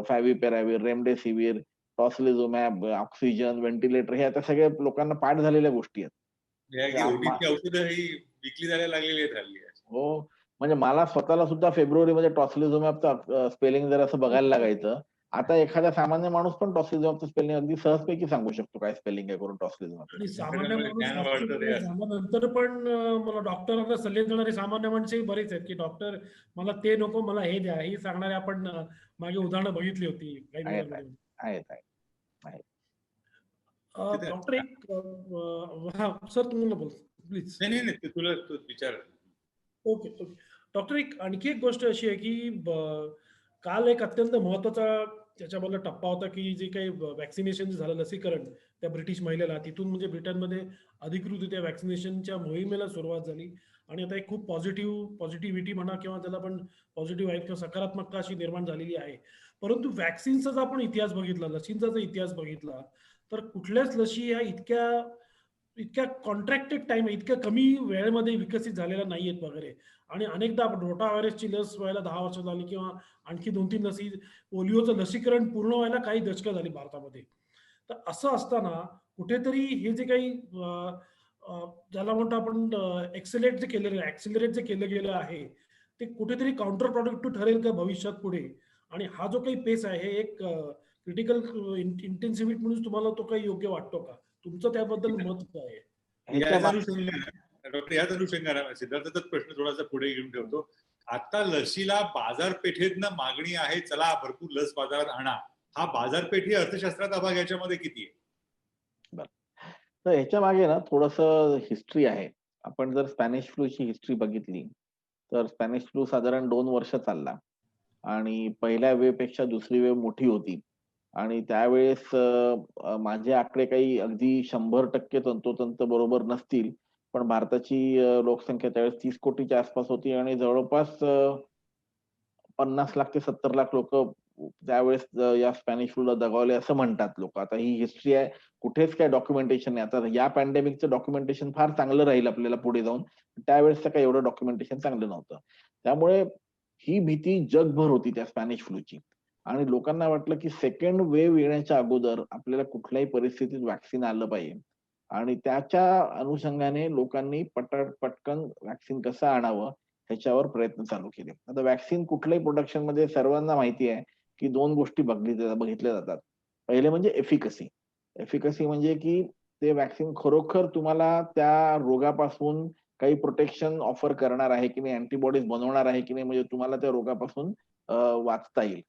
फॅव्हिपिराविर, रेमडेसिविर, टॉसिलिझुमॅब, ऑक्सिजन, व्हेंटिलेटर, हे आता सगळ्या लोकांना पाठ झालेल्या गोष्टी आहेत. या ते की ओढीची औषधं ही विकली जायला लागलेली आहेत हल्ली. हो. म्हणजे मला स्वतःला सुद्धा फेब्रुवारीमध्ये टॉसिलिझुमॅबचं स्पेलिंग जर असं बघायला लागायचं. आता एखादा सामान्य माणूस पण टॉसिलिझुमॅबचं स्पेलिंग अगदी सहजपैकी सांगू शकतो, काय स्पेलिंग आहे करून टॉसिलिझुमॅबचं. आणि सामान्य आपल्याकडे माणूस ज्ञान वाढतं ते हॉस्पिटलमध्ये असं. झाल्यानंतर पण मला डॉक्टरांना सल्ले देणारे सामान्य माणसंही बरेच आहेत, की डॉक्टर मला ते नको, मला हे द्या, ही सांगणारे आपण मागे उदाहरणं बघितली होती काही आहेत, आहेत. दिवसांपूर्वी. आहेत, आहेत. आहेत. तिथे डॉक्टर एक हा सर तुम्हाला बोल प्लीज. नाही, नाही, नाही. ते तुला तू विचार. Okay, okay. डॉक्टर आणखी एक गोष्ट अशी आहे, की काल एक अत्यंत महत्त्वाचा त्याच्यामधला टप्पा होता, की जे काही व्हॅक्सिनेशन झालं, लसीकरण त्या ब्रिटिश महिलेला, तिथून म्हणजे ब्रिटनमध्ये अधिकृतरित्या व्हॅक्सिनेशनच्या मोहिमेला सुरुवात झाली आणि आता एक खूप पॉझिटिव्हिटी म्हणा किंवा त्याला आपण पॉझिटिव्ह आहे किंवा सकारात्मकता अशी निर्माण झालेली आहे. परंतु व्हॅक्सिनचा जर आपण इतिहास बघितला, लसींचा जर इतिहास बघितला, तर कुठल्याच लशी ह्या इतक्या इतक्या कॉन्ट्रॅक्टेड टाइम आहे, इतक्या कमी वेळेमध्ये विकसित झालेल्या नाहीयेत वगैरे. आणि अनेकदा आपण रोटा व्हायरसची लस व्हायला 10 वर्ष झाली किंवा आणखी 2-3 लसी, पोलिओचं लसीकरण पूर्ण व्हायला काही दशकं झाली भारतामध्ये. तर असं असताना कुठेतरी हे जे काही ज्याला म्हणतो आपण ॲक्सिलरेट जे केलं गेलं आहे, ते कुठेतरी काउंटर प्रॉडक्टिव्ह ठरेल का भविष्यात पुढे? आणि हा जो काही पेस आहे, हे एक क्रिटिकल इंटेन्सिव्हिटी म्हणून तुम्हाला तो काही योग्य वाटतो का? तुमचं त्याबद्दल मत काय आहे? ह्याच्या याच मा अनुषंगाने डॉक्टर, याच अनुषंगाने सिद्धार्थाचाच प्रश्न थोडासा पुढे घेऊन ठेवतो. आता लशीला बाजारपेठेतनं मागणी आहे, चला भरपूर लस बाजारात आणा. हा बाजारपेठी अर्थशास्त्राचा भाग याच्यामध्ये किती आहे? बरं. तर ह्याच्या मागे ना थोडंसं हिस्ट्री आहे. आपण जर स्पॅनिश फ्लूची हिस्ट्री बघितली, तर स्पॅनिश फ्लू साधारण 2 वर्ष चालला आणि पहिल्या वेव्हपेक्षा दुसरी वेव्ह मोठी होती आणि त्यावेळेस माझे आकडे काही अगदी 100% तंतोतंत बरोबर नसतील. पण भारताची लोकसंख्या त्यावेळेस 30 कोटीच्या आसपास होती आणि जवळपास 50 लाख ते 70 लाख लोकं त्यावेळेस या स्पॅनिश फ्लूला दगावले असं म्हणतात लोक. आता ही हिस्ट्री आहे, कुठेच काय डॉक्युमेंटेशन नाही. आता या पॅन्डेमिकचं डॉक्युमेंटेशन फार चांगलं राहील आपल्याला पुढे जाऊन. त्यावेळेसचं काही एवढं डॉक्युमेंटेशन चांगलं नव्हतं. त्यामुळे ही भीती जगभर होती त्या स्पॅनिश फ्लूची आणि लोकांना वाटलं की सेकंड वेव्ह येण्याच्या अगोदर आपल्याला कुठल्याही परिस्थितीत व्हॅक्सिन आलं पाहिजे आणि त्याच्या अनुषंगाने लोकांनी पटकन व्हॅक्सिन कसं आणावं ह्याच्यावर प्रयत्न चालू केले. आता व्हॅक्सिन कुठल्याही प्रोडक्शनमध्ये सर्वांना माहिती आहे की 2 गोष्टी बघितल्या जातात. पहिले म्हणजे एफिकसी. एफिकसी म्हणजे की ते व्हॅक्सिन खरोखर तुम्हाला त्या रोगापासून काही प्रोटेक्शन ऑफर करणार आहे की नाही, अँटिबॉडीज बनवणार आहे की नाही, म्हणजे तुम्हाला त्या रोगापासून वाचता येईल.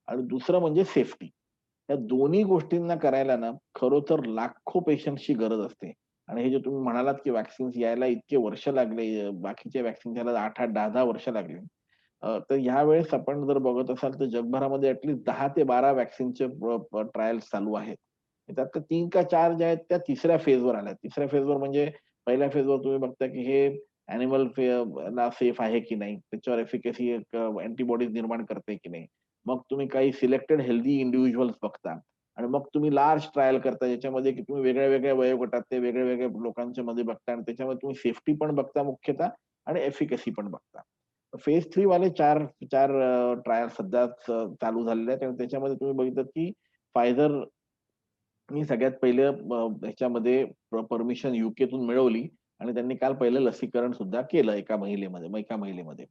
आणि दुसरं म्हणजे सेफ्टी. या दोन्ही गोष्टींना करायला ना खरोखर लाखो पेशंट्सची गरज असते. आणि हे जे तुम्ही म्हणालात की व्हॅक्सिन्स यायला इतके वर्ष लागले, बाकीच्या व्हॅक्सिन्स यायला 8-8, 10-10 वर्ष लागली. तर ह्यावेळेस आपण जर बघत असाल तर जगभरामध्ये ॲटलीस्ट 10 ते 12 व्हॅक्सिनचे ट्रायल्स चालू आहेत. त्यातल्या 3 का 4 ज्या आहेत त्या तिसऱ्या फेजवर आल्या. तिसऱ्या फेजवर म्हणजे पहिल्या फेजवर तुम्ही बघता की हे ॲनिमल ला सेफ आहे की नाही, त्याच्यावर एफिकसी अँटिबॉडीज निर्माण करते की नाही. मग तुम्ही काही सिलेक्टेड हेल्दी इंडिव्हिज्युअल्स बघता आणि मग तुम्ही लार्ज ट्रायल करता, ज्याच्यामध्ये की तुम्ही वेगळ्या-वेगळ्या वयोगटात ते वेगळ्या-वेगळ्या लोकांच्या मध्ये बघता आणि त्याच्यामध्ये तुम्ही सेफ्टी पण बघता मुख्यतः आणि एफिकसी पण बघता. फेज 3 वाले 4 ट्रायल सध्या चालू झालेले आहेत आणि त्याच्यामध्ये तुम्ही बघितलं की Pfizer मी सगळ्यात पहिले ह्याच्यामध्ये परमिशन युकेतून मिळवली आणि त्यांनी काल पहिलं लसीकरण सुद्धा केलं एका महिलेमध्ये.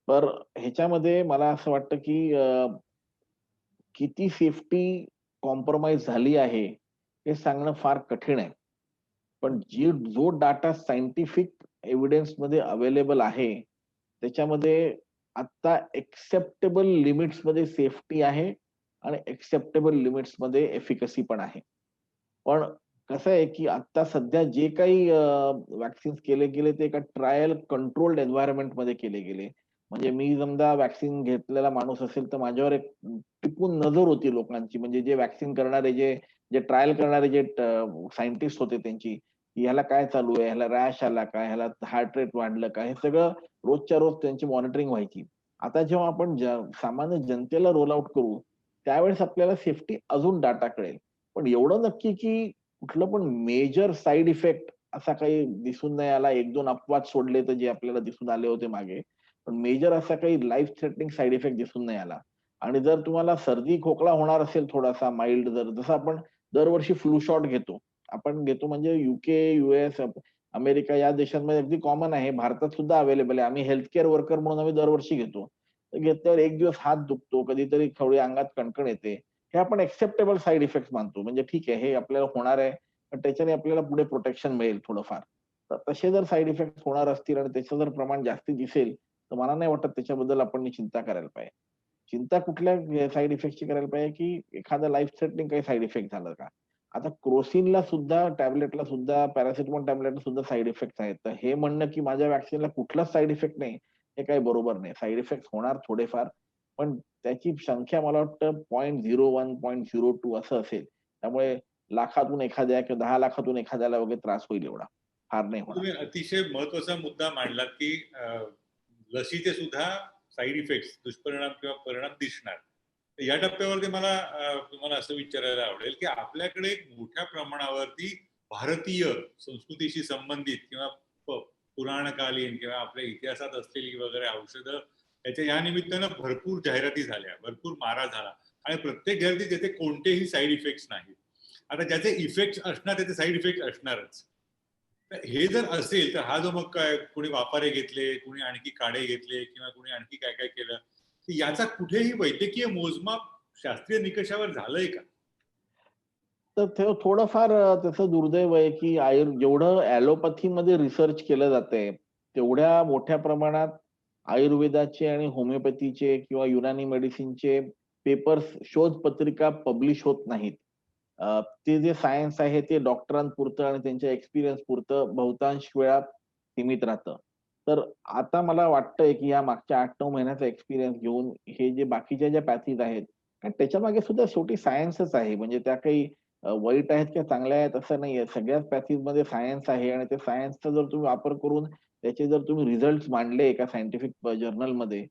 तर ह्याच्यामध्ये मला असं वाटतं की किती सेफ्टी कॉम्प्रोमाईज झाली आहे, हे सांगणं फार कठीण आहे. पण जो डाटा सायंटिफिक एव्हिडन्समध्ये अवेलेबल आहे, त्याच्यामध्ये आता एक्सेप्टेबल लिमिट्समध्ये सेफ्टी आहे आणि एक्सेप्टेबल लिमिट्समध्ये एफिकसी पण आहे. पण कसं आहे, की आता सध्या जे काही व्हॅक्सिन्स केले गेले ते एका ट्रायल कंट्रोल्ड एन्व्हायर्नमेंटमध्ये केले गेले. म्हणजे मी समजा व्हॅक्सिन घेतलेला माणूस असेल, तर माझ्यावर एक टिपून नजर होती लोकांची. म्हणजे जे व्हॅक्सिन करणारे जे जे ट्रायल करणारे जे सायंटिस्ट होते त्यांची, की ह्याला काय चालू आहे? ह्याला रॅश आला का? ह्याला हार्ट रेट वाढलं का? हे सगळं रोजच्या रोज त्यांची मॉनिटरिंग व्हायची. आता जेव्हा आपण सामान्य जनतेला रोल आउट करू, त्यावेळेस आपल्याला सेफ्टी अजून डाटा कळेल. पण एवढं नक्की की कुठलं पण मेजर साइड इफेक्ट असा काही दिसून नाही आला. 1-2 अपवाद सोडले तर जे आपल्याला दिसून आले होते मागे. पण मेजर असा काही लाईफ थ्रेटनिंग साइड इफेक्ट दिसून नाही आला. आणि जर तुम्हाला सर्दी, खोकला होणार असेल थोडासा माईल्ड, जसं आपण दरवर्षी फ्लू शॉट घेतो. आपण घेतो म्हणजे यूएस, अमेरिका या देशांमध्ये अगदी कॉमन आहे. भारतात सुद्धा अवेलेबल आहे. आम्ही हेल्थ केअर वर्कर म्हणून आम्ही दरवर्षी घेतो. तर घेतल्यावर एक दिवस हात दुखतो, कधीतरी थोडी अंगात कणकण येते. हे आपण एक्सेप्टेबल साइड इफेक्ट्स मानतो. म्हणजे ठीक आहे, हे आपल्याला होणार आहे, पण त्याच्याने आपल्याला पुढे प्रोटेक्शन मिळेल थोडंफार. तर तसे जर साइड इफेक्ट्स होणार असतील आणि त्याचं जर प्रमाण जास्ती दिसेल, तर मला नाही वाटत त्याच्याबद्दल आपण चिंता करायला पाहिजे. चिंता कुठल्या साइड इफेक्टची करायला पाहिजे, की एखादा लाईफ थ्रेटनिंग काही साइड इफेक्ट झालं का? आता क्रोसिनला सुद्धा, टॅबलेटला सुद्धा, पॅरासिटामॉल टॅबलेटला सुद्धा साइड इफेक्ट्स आहेत. तर हे म्हणणं, की माझ्या व्हॅक्सिनला कुठलाच साइड इफेक्ट नाही, हे काही बरोबर नाही. साइड इफेक्ट्स होणार थोडेफार, पण त्याची संख्या मला वाटतं 0.01, 0.02 असं असेल. त्यामुळे लाखातून एखाद्या किंवा 10 लाखातून एखाद्याला वगैरे त्रास होईल एवढा. फार नाही होणार. तुम्ही अतिशय महत्वाचा मुद्दा मांडलात की लसीचे सुद्धा साईड इफेक्ट, दुष्परिणाम किंवा परिणाम दिसणार. या टप्प्यावरती मला तुम्हाला असं विचारायला आवडेल की आपल्याकडे मोठ्या प्रमाणावरती भारतीय संस्कृतीशी संबंधित किंवा पुराणकालीन किंवा आपल्या इतिहासात असलेली वगैरे औषधं, त्याच्या या निमित्तानं भरपूर जाहिराती झाल्या, भरपूर मारा झाला आणि प्रत्येक जाहिरातीत त्याचे कोणतेही साईड इफेक्ट्स नाही. आता ज्याचे इफेक्ट असणार त्याचे साईड इफेक्ट असणारच. हे जर असेल तर हा जो मग काय कोणी वापारे घेतले, कोणी आणखी काढे घेतले किंवा कोणी आणखी काय काय केलं, तर याचा कुठेही वैद्यकीय मोजमाप शास्त्रीय निकषावर झालंय का? तर ते थोडंफार त्याचं दुर्दैव आहे, की जेवढं ॲलोपॅथीमध्ये रिसर्च केलं जातंय, तेवढ्या मोठ्या प्रमाणात आयुर्वेदाचे आणि होमिओपॅथीचे किंवा युनानी मेडिसिनचे पेपर्स, शोध पत्रिका पब्लिश होत नाहीत. ते जे सायन्स आहे ते डॉक्टरांपुरतं आणि त्यांच्या एक्सपिरियन्स पुरतं बहुतांश वेळा सीमित राहतं. तर आता मला वाटतंय, की या मागच्या 8-9 महिन्याचा एक्सपिरियन्स घेऊन हे जे बाकीच्या ज्या पॅथीज आहेत, कारण त्याच्यामागे सुद्धा शेवटी सायन्सच आहे. म्हणजे त्या काही वाईट आहेत किंवा चांगल्या आहेत असं नाहीये. सगळ्याच पॅथीजमध्ये सायन्स आहे आणि त्या सायन्सचा जर तुम्ही वापर करून त्याचे जर तुम्ही रिझल्ट्स मांडले एका सायंटिफिक जर्नलमध्ये,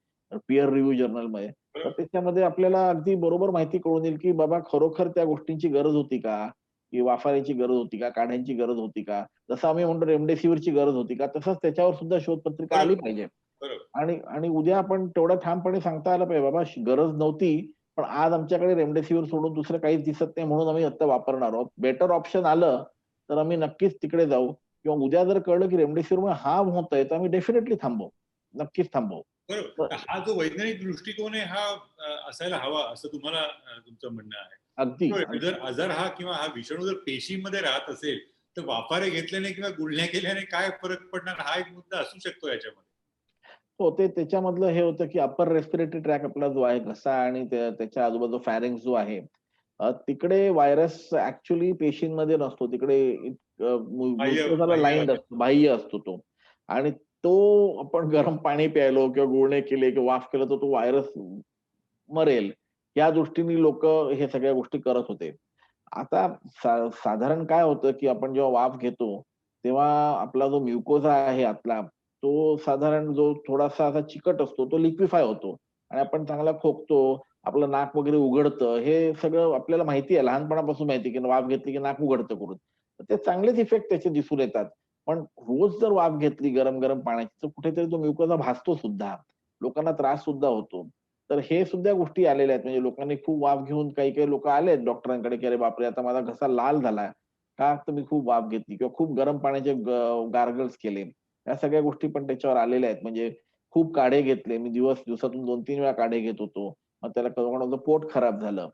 पीअर रिव्ह्यू जर्नलमध्ये, तर त्याच्यामध्ये आपल्याला अगदी बरोबर माहिती कळून येईल, की बाबा खरोखर त्या गोष्टींची गरज होती का? की वाफारायची गरज होती का? काढ्यांची गरज होती का? जसं आम्ही म्हणतो रेमडेसिवीरची गरज होती का? तसंच त्याच्यावर सुद्धा शोधपत्रिका आली बरोबर, पाहिजे. बरोबर. आणि आणि उद्या आपण तेवढं ठामपणे सांगता आलं पाहिजे, बाबा गरज नव्हती, पण आज आमच्याकडे रेमडेसिवीर सोडून दुसरं काहीच दिसत नाही म्हणून आम्ही आता वापरणार आहोत. बेटर ऑप्शन आलं, तर आम्ही नक्कीच तिकडे जाऊ किंवा उद्या जर कळलं की रेमडेसिवीरमुळे हार्म होतोय, तर आम्ही डेफिनेटली थांबवू. नक्कीच थांबवू. बरोबर. तर तर हा जो वैज्ञानिक दृष्टिकोन आहे हा असायला हवा असं तुम्हाला तुमचं म्हणणं आहे. अगदी, जर आजार हा किंवा हा विषाणू जर पेशीमध्ये राहत असेल, तर वाफारे घेतल्याने किंवा गुळण्या केल्याने काय फरक पडणार हा एक मुद्दा असू शकतो याच्यामध्ये. हो, ते त्याच्यामधलं हे होतं, की अपर रेस्पिरेटरी ट्रॅक आपला जो आहे घसा आणि त्याच्या आजूबाजूला फॅरिंक्स जो आहे, तिकडे व्हायरस ॲक्चुअली पेशींमध्ये नसतो. तिकडे बाह्य म्युकोसाला बाह्य लाइन्ड असतो, बाह्य असतो तो. आणि तो आपण गरम पाणी प्यायलो किंवा गुळणे केले किंवा वाफ केलं तर तो व्हायरस मरेल. या दृष्टीने लोकं हे सगळ्या गोष्टी करत होते. आता साधारण काय होतं, की आपण जेव्हा वाफ घेतो, तेव्हा आपला जो म्युकोसा आहे आतला, तो साधारण जो थोडासा असा चिकट असतो, तो लिक्विफाय होतो आणि आपण चांगला खोकतो, आपलं नाक वगैरे उघडतं. हे सगळं आपल्याला माहिती आहे, लहानपणापासून माहिती आहे, की वाफ घेतली की नाक उघडतं करून. तर ते चांगलेच इफेक्ट त्याचे दिसून येतात. पण रोज जर वाफ घेतली गरम-गरम पाण्याची, तर कुठेतरी तो म्युकोसा भासतो सुद्धा. लोकांना त्रास सुद्धा होतो. तर हे सुद्धा गोष्टी आलेल्या आहेत. म्हणजे लोकांनी खूप वाफ घेऊन काही-काही लोकं आलेत डॉक्टरांकडे, की "अरे बापरे! आता माझा घसा लाल झालाय." का? तर मी खूप वाफ घेतली किंवा खूप गरम पाण्याचे गार्गल्स केले. या सगळ्या गोष्टी पण त्याच्यावर आलेल्या आहेत. म्हणजे खूप काढे घेतले. मी दिवसातून 2-3 वेळा काढे घेत होतो. मग त्याला कोणाचं पोट खराब झालं.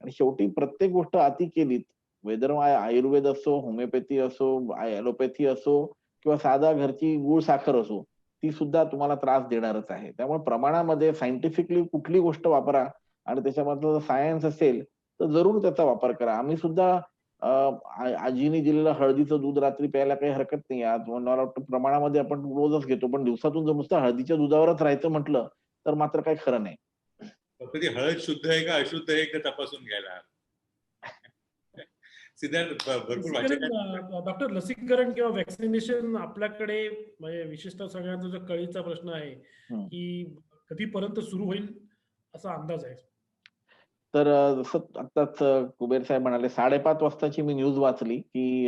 आणि शेवटी प्रत्येक गोष्ट अति केलीत, वेदर आयुर्वेद असो, होमिओपॅथी असो, ॲलोपॅथी असो किंवा साधा घरची गूळ साखर असो, ती सुद्धा तुम्हाला त्रास देणारच आहे. त्यामुळे प्रमाणामध्ये सायंटिफिकली कुठली गोष्ट वापरा आणि त्याच्यामधलं सायन्स असेल, तर जरूर त्याचा वापर करा. आम्ही सुद्धा आजीने दिलेलं हळदीचं दूध रात्री प्यायला काही हरकत नाही. आज मला वाटतं प्रमाणामध्ये आपण रोजच घेतो. पण दिवसातून जर नुसतं हळदीच्या दुधावरच राहायचं म्हटलं, तर मात्र काही खरं नाही. फक्त ती हळद शुद्ध आहे का अशुद्ध आहे का तपासून घ्यायला हवं. सिद्धार्थ भरपूर लसीकरण वाचकांना डॉक्टर लसीकरण किंवा व्हॅक्सिनेशन आपल्याकडे म्हणजे विशेषतः सगळ्यांचा जो कळीचा प्रश्न आहे, हं. की कधीपर्यंत सुरू होईल असा अंदाज आहे. तर जसं आत्ताच कुबेर साहेब म्हणाले 5:30 वाजताची मी न्यूज वाचली, की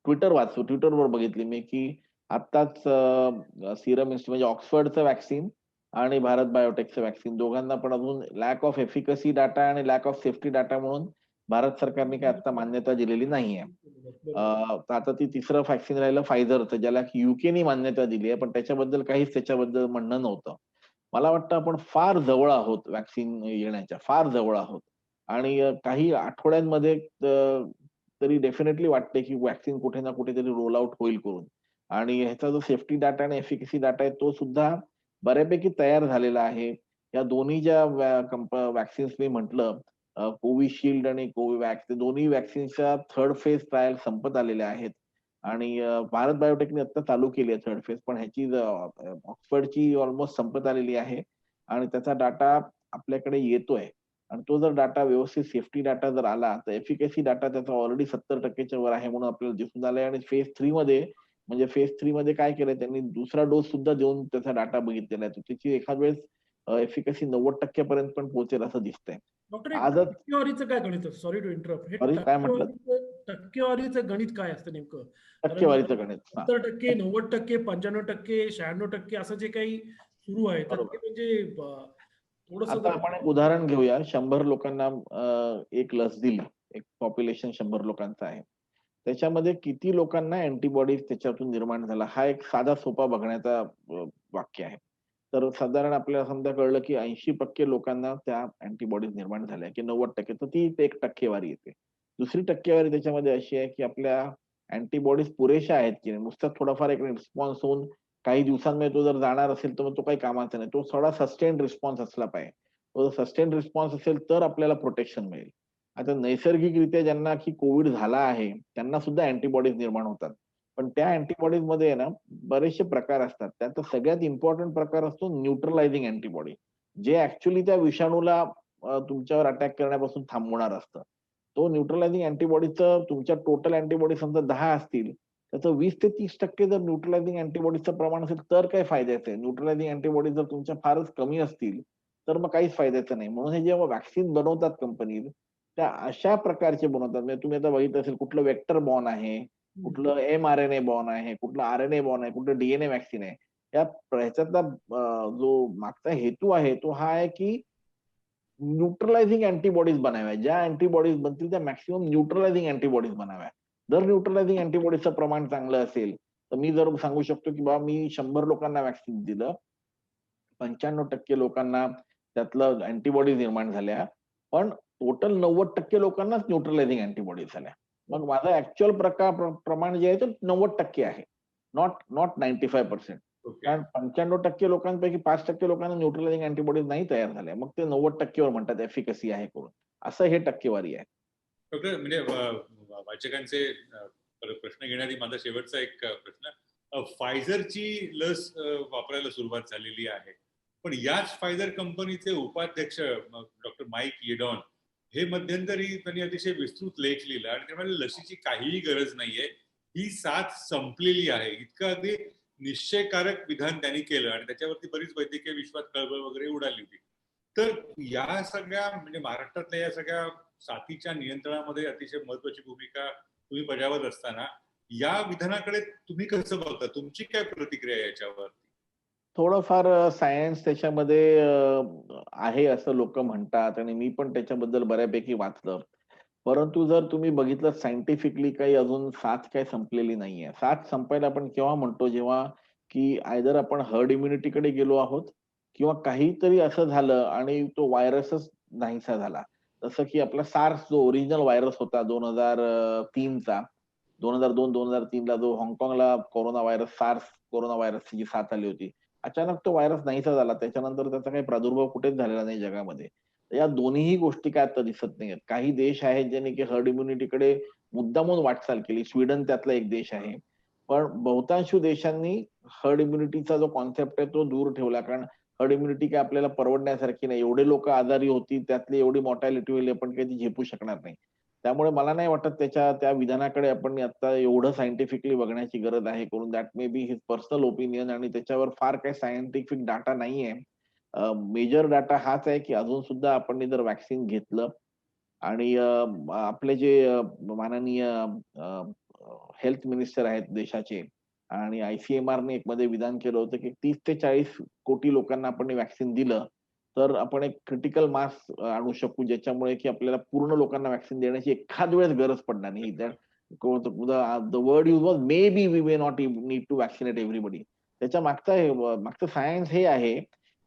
Twitterवर बघितली मी, की आत्ताच सिरम इन्स्टिट्यूट म्हणजे ऑक्सफर्डचं व्हॅक्सिन आणि भारत बायोटेकचं व्हॅक्सिन दोघांना पण अजून लॅक ऑफ एफिकसी डाटा आणि लॅक ऑफ सेफ्टी डाटा म्हणून भारत सरकारने काही आता मान्यता दिलेली नाहीये. बरोबर. तर आता ती तिसरं व्हॅक्सिन राहिलं Pfizerचं, ज्याला युकेनी मान्यता दिली आहे, पण त्याच्याबद्दल काहीच त्याच्याबद्दल म्हणणं नव्हतं. मला वाटतं आपण फार जवळ आहोत व्हॅक्सिन येण्याच्या, फार जवळ आहोत. आणि काही आठवड्यांमध्ये तरी डेफिनेटली वाटतंय, की व्हॅक्सिन कुठे ना कुठेतरी रोल आउट होईल करून. आणि ह्याचा जो सेफ्टी डाटा आणि एफिकसी डाटा आहे, तो सुद्धा बऱ्यापैकी तयार झालेला आहे. या दोन्ही ज्या व्हॅक्सिन्स मी म्हटलं, कोविशिल्ड आणि कोविवॅक्स, ते दोन्ही व्हॅक्सिन्सच्या 3rd फेज ट्रायल संपत आलेल्या आहेत. आणि भारत बायोटेकने आता चालू केली आहे 3rd फेज, पण ह्याची ऑक्सफर्डची ऑलमोस्ट संपत आलेली आहे आणि त्याचा डाटा आपल्याकडे येतोय. आणि तो जर डाटा व्यवस्थित सेफ्टी डाटा जर आला, तर एफिकसी डाटा त्याचा ऑलरेडी 70% च्या वर आहे म्हणून आपल्याला दिसून आलंय. आणि फेज 3 मध्ये काय केलंय त्यांनी दुसरा डोस सुद्धा देऊन त्याचा डाटा बघितलेला आहे. तर त्याची एखाद वेळेस एफिकसी 90% पर्यंत पण पोहोचेल असं दिसतंय. डॉक्टर एक आजच टक्केवारीचं काय गणित असतं? Sorry to interrupt. हे सॉरी काय म्हटलं? टक्केवारीचं गणित काय असतं नेमकं? कारण टक्केवारीचं गणित. हां. 70%, 90%, 95%, 96% असं जे काही सुरू आहे, तर ते बरोबर. म्हणजे थोडंसं आता आपण एक उदाहरण घेऊया. 100 लोकांना एक लस दिली. एक पॉप्युलेशन 100 लोकांचं आहे. त्याच्यामध्ये किती लोकांना अँटिबॉडीज त्याच्यातून निर्माण झाला, हा एक साधा सोपा बघण्याचा वाक्य आहे. तर साधारण आपल्याला समजा कळलं, की 80% लोकांना त्या अँटिबॉडीज निर्माण झाल्या, की 90% तर ती एक टक्केवारी येते. दुसरी टक्केवारी त्याच्यामध्ये अशी आहे, की आपल्या अँटिबॉडीज पुरेशा आहेत की नाही. नुसताच थोडाफार एक रिस्पॉन्स होऊन काही दिवसांमध्ये तो जर जाणार असेल, तर मग तो काही कामाचा नाही. तो थोडा सस्टेन्ड रिस्पॉन्स असला पाहिजे. तो सस्टेन्ड रिस्पॉन्स असेल, तर आपल्याला प्रोटेक्शन मिळेल. आता नैसर्गिकरित्या ज्यांना की कोविड झाला आहे, त्यांना सुद्धा अँटिबॉडीज निर्माण होतात. पण त्या अँटिबॉडीजमध्ये आहे ना, बरेचसे प्रकार असतात. त्यातला सगळ्यात इम्पोर्टंट प्रकार असतो न्यूट्रलायझिंग अँटिबॉडी. जे ॲक्चुअली त्या विषाणूला तुमच्यावर अटॅक करण्यापासून थांबवणार असतं. तो न्यूट्रलायझिंग अँटिबॉडीचं तुमच्या टोटल अँटिबॉडी समजा 10 असतील, त्याचं 20% ते 30% जर न्यूट्रलायझिंग अँटिबॉडीजचं प्रमाण असेल, तर काही फायद्याचं आहे. न्यूट्रलायझिंग अँटिबॉडीज जर तुमच्या फारच कमी असतील, तर मग काहीच फायद्याचं नाही. म्हणून हे जेव्हा व्हॅक्सिन बनवतात कंपनी, त्या अशा प्रकारचे बनवतात. म्हणजे तुम्ही आता बघितलं असेल कुठलं वेक्टर बॉर्न आहे, हम्म. कुठलं mRNA बॉर्न आहे, कुठलं RNA बॉर्न आहे, कुठलं DNA व्हॅक्सिन आहे. ह्याच्यातला जो मागचा हेतू आहे तो हा आहे की न्यूट्रलायझिंग अँटीबॉडीज बनाव्या. ज्या अँटीबॉडीज बनतील त्या मॅक्सिमम न्यूट्रलायझिंग अँटीबॉडीज बनाव्या. जर न्यूट्रलायझिंग अँटीबॉडीजचं प्रमाण चांगलं असेल, तर मी जर सांगू शकतो की बाबा मी 100 लोकांना व्हॅक्सिन दिलं, 95% लोकांना त्यातलं अँटीबॉडीज निर्माण झाल्या, पण टोटल 90% लोकांनाच न्यूट्रलायझिंग अँटीबॉडीज झाल्या. मग माझं ॲक्चुअल प्रमाण जे आहे ते 90% आहे. Not not 95%. ओके. कारण 95% लोकांपैकी 5% लोकांना न्यूट्रलायझिंग अँटीबॉडीज नाही तयार झाल्या. मग ते 90% वर म्हणतात एफिकसी आहे करून. असं हे टक्केवारी आहे. डॉक्टर म्हणजे वाचकांचे प्रश्न घेण्याआधी माझा शेवटचा एक प्रश्न. फायझरची लस वापरायला सुरुवात झालेली आहे, पण याच फायझर कंपनीचे उपाध्यक्ष डॉक्टर माईक येडॉन हे मध्यंतरी त्यांनी अतिशय विस्तृत लेख लिहिला आणि ते म्हणाले लसीची काहीही गरज नाहीये, ही साथ संपलेली आहे, इतकं अगदी निश्चयकारक विधान त्यांनी केलं आणि त्याच्यावरती बरीच वैद्यकीय विश्वात कळबळ वगैरे उडाली होती. तर या सगळ्या म्हणजे महाराष्ट्रातल्या या सगळ्या साथीच्या नियंत्रणामध्ये अतिशय महत्वाची भूमिका तुम्ही बजावत असताना या विधानाकडे तुम्ही कसं बघता? तुमची काय प्रतिक्रिया आहे याच्यावर? थोडंफार सायन्स त्याच्यामध्ये आहे असं लोकं म्हणतात आणि मी पण त्याच्याबद्दल बऱ्यापैकी वाचलं. परंतु जर तुम्ही बघितलं सायंटिफिकली काही अजून साथ काही संपलेली नाहीये. साथ संपायला आपण केव्हा म्हणतो जेव्हा की आयदर आपण हर्ड इम्युनिटीकडे गेलो आहोत किंवा काहीतरी असं झालं आणि तो व्हायरसच नाहीसा झाला. जसं की आपला सार्स जो ओरिजिनल व्हायरस होता 2003 चा 2002-2003 ला जो हाँगकाँगला कोरोना व्हायरस सार्स कोरोना व्हायरसची जी साथ आली होती. अचानक तो व्हायरस नाहीसा झाला. त्याच्यानंतर त्याचा काही प्रादुर्भाव कुठेच झालेला नाही जगामध्ये. या दोन्हीही गोष्टी काय आता दिसत नाहीयेत. काही देश आहेत ज्यांनी की हर्ड इम्युनिटीकडे मुद्दामून वाटचाल केली. स्वीडन त्यातला एक देश आहे. पण बहुतांश देशांनी हर्ड इम्युनिटीचा जो कन्सेप्ट आहे तो दूर ठेवला. कारण हर्ड इम्युनिटी काय आपल्याला परवडण्यासारखी नाही. एवढे लोकं आजारी होतील, त्यातली एवढी मॉर्टॅलिटी होईल आपण काही ती झेपू शकणार नाही. त्यामुळे मला नाही वाटत त्या विधानाकडे आपण आता एवढं सायंटिफिकली बघण्याची गरज आहे करून that may be his personal opinion आणि त्याच्यावर फार काही सायंटिफिक डाटा नाहीये. मेजर डाटा हाच आहे की अजून सुद्धा आपण जर व्हॅक्सिन घेतलं आणि आपले जे माननीय हेल्थ मिनिस्टर आहेत देशाचे आणि ICMRने एक मध्ये विधान केलं होतं की 30 ते 40 कोटी लोकांना आपण व्हॅक्सिन दिलं, तर आपण एक क्रिटिकल मास आणू शकू ज्याच्यामुळे की आपल्याला पूर्ण लोकांना व्हॅक्सिन देण्याची एखाद वेळेस गरज पडणार नाही. The word use was may be we may not need to vaccinate everybody. त्याच्या मागचं सायन्स हे आहे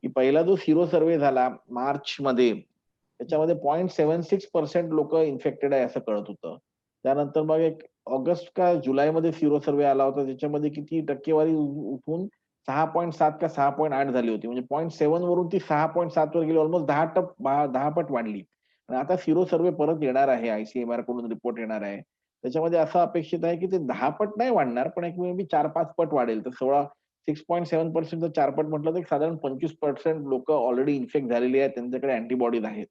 की पहिला जो सिरो सर्व्हे झाला मार्चमध्ये, त्याच्यामध्ये 0.76% लोकं इन्फेक्टेड आहे असं कळत होतं. त्यानंतर मग एक ऑगस्ट का जुलैमध्ये सिरो सर्व्हे आला होता. त्याच्यामध्ये किती टक्केवारी उठून 6.7 का 6.8 झाली होती. म्हणजे 0.7 वरून ती 6.7 वर गेली. ऑलमोस्ट 10 पट वाढली. आणि आता सिरो सर्व्हे परत येणार आहे. ICMR कडून रिपोर्ट येणार आहे. त्याच्यामध्ये असं अपेक्षित आहे की ते 10 पट नाही वाढणार, पण एक मे बी 4-5 पट वाढेल. तर 6.7% जर 4 पट म्हटलं तर साधारण 25% लोकं ऑलरेडी इन्फेक्ट झालेली आहेत. त्यांच्याकडे अँटिबॉडीज आहेत.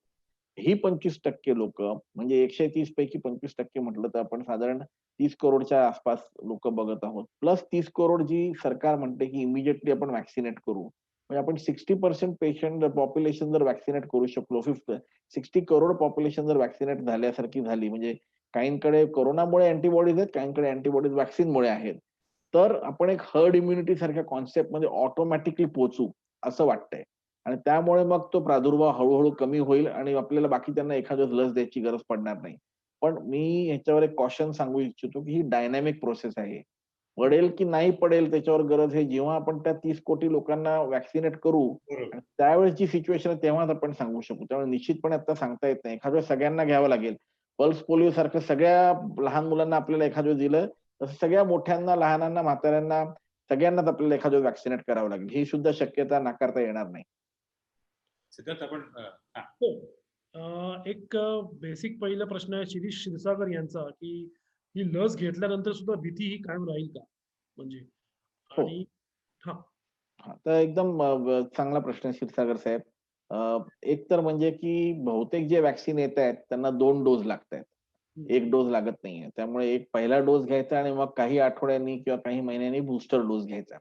ही 25% लोकं म्हणजे 130 पैकी 25% म्हटलं तर आपण साधारण 30 करोडच्या आसपास लोकं बघत आहोत. प्लस 30 करोड जी सरकार म्हणते की इमिडिएटली आपण व्हॅक्सिनेट करू. म्हणजे आपण 60% पेशंट पॉप्युलेशन जर व्हॅक्सिनेट करू शकलो, 60 करोड पॉप्युलेशन जर व्हॅक्सिनेट झाल्यासारखी झाली, म्हणजे काहींकडे कोरोनामुळे अँटिबॉडीज आहेत, काहींकडे अँटिबॉडीज व्हॅक्सिनमुळे आहेत. तर आपण एक हर्ड इम्युनिटी सारख्या कॉन्सेप्टमध्ये ऑटोमॅटिकली पोहोचू असं वाटतंय. आणि त्यामुळे मग तो प्रादुर्भाव हळू-हळू कमी होईल आणि आपल्याला बाकीच्यांना एखाद्या लस द्यायची गरज पडणार नाही. पण मी ह्याच्यावर एक कॉशन सांगू इच्छितो, की ही डायनॅमिक प्रोसेस आहे. पडेल की नाही पडेल त्याच्यावर गरज आहे जेव्हा आपण त्या 30 कोटी लोकांना व्हॅक्सिनेट करू बरोबर. आणि त्यावेळेची सिच्युएशन आहे तेव्हाच आपण सांगू शकू. त्यामुळे निश्चितपणे आता सांगता येत नाही. एखाद्या वेळेस सगळ्यांना घ्यावं लागेल. पल्स पोलिओ सारखं सगळ्या लहान मुलांना आपल्याला एखाद्या वेळेस दिलं, तसं सगळ्या मोठ्यांना, लहानांना, म्हाताऱ्यांना सगळ्यांनाच आपल्याला एखादं व्हॅक्सिनेट करावं लागेल. ही सुद्धा शक्यता नाकारता येणार नाही. सिद्धार्थ आपण हा. हो. एक बेसिक पहिला प्रश्न आहे शिरीष क्षीरसागर यांचा, की ही लस घेतल्यानंतर सुद्धा भीती ही कायम राहील का? म्हणजे हो. आणि हां. हां, तर एकदम चांगला प्रश्न आहे क्षीरसागर साहेब. एक तर म्हणजे की बहुतेक जे व्हॅक्सिन येतायत त्यांना 2 डोस लागतायत. हं. 1 डोस लागत नाहीये. त्यामुळे एक पहिला डोस घ्यायचा आणि मग काही आठवड्यांनी किंवा काही महिन्यांनी बूस्टर डोस घ्यायचा.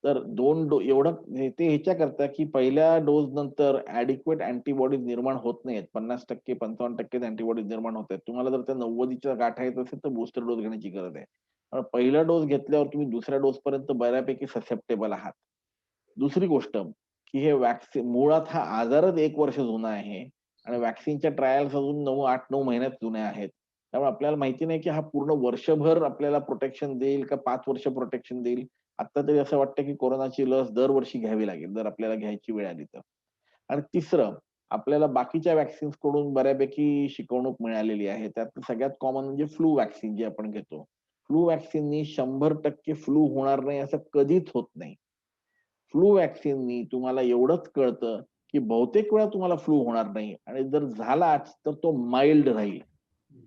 तर 2 एवढं ते ह्याच्याकरता, की पहिल्या डोस नंतर ॲडिक्वेट अँटिबॉडीज निर्माण होत नाहीयेत. 50% 55%च अँटिबॉडीज निर्माण होत आहेत. तुम्हाला जर त्या 90च्या गाठायचं असेल तर बूस्टर डोस घेण्याची गरज आहे. पहिला डोस घेतल्यावर तुम्ही दुसऱ्या डोसपर्यंत बऱ्यापैकी ससेप्टेबल आहात. दुसरी गोष्ट, की हे मुळात हा आजारच 1 वर्ष जुना आहे आणि व्हॅक्सिनच्या ट्रायल्स अजून 8-9 महिन्यात जुन्या आहेत. त्यामुळे आपल्याला माहिती नाही, की हा पूर्ण वर्षभर आपल्याला प्रोटेक्शन देईल का 5 वर्ष प्रोटेक्शन देईल. आता तरी असं वाटतं, की कोरोनाची लस दरवर्षी घ्यावी लागेल, जर आपल्याला घ्यायची वेळ आली तर. आणि तिसरं, आपल्याला बाकीच्या व्हॅक्सिन्स कडून बऱ्यापैकी शिकवणूक मिळालेली आहे. त्यात सगळ्यात कॉमन म्हणजे फ्लू व्हॅक्सिन जी आपण घेतो. फ्लू व्हॅक्सिननी 100% फ्लू होणार नाही असं कधीच होत नाही. फ्लू व्हॅक्सिननी तुम्हाला एवढंच कळतं, की बहुतेक वेळा तुम्हाला फ्लू होणार नाही आणि जर झालाच तर तो माईल्ड राहील.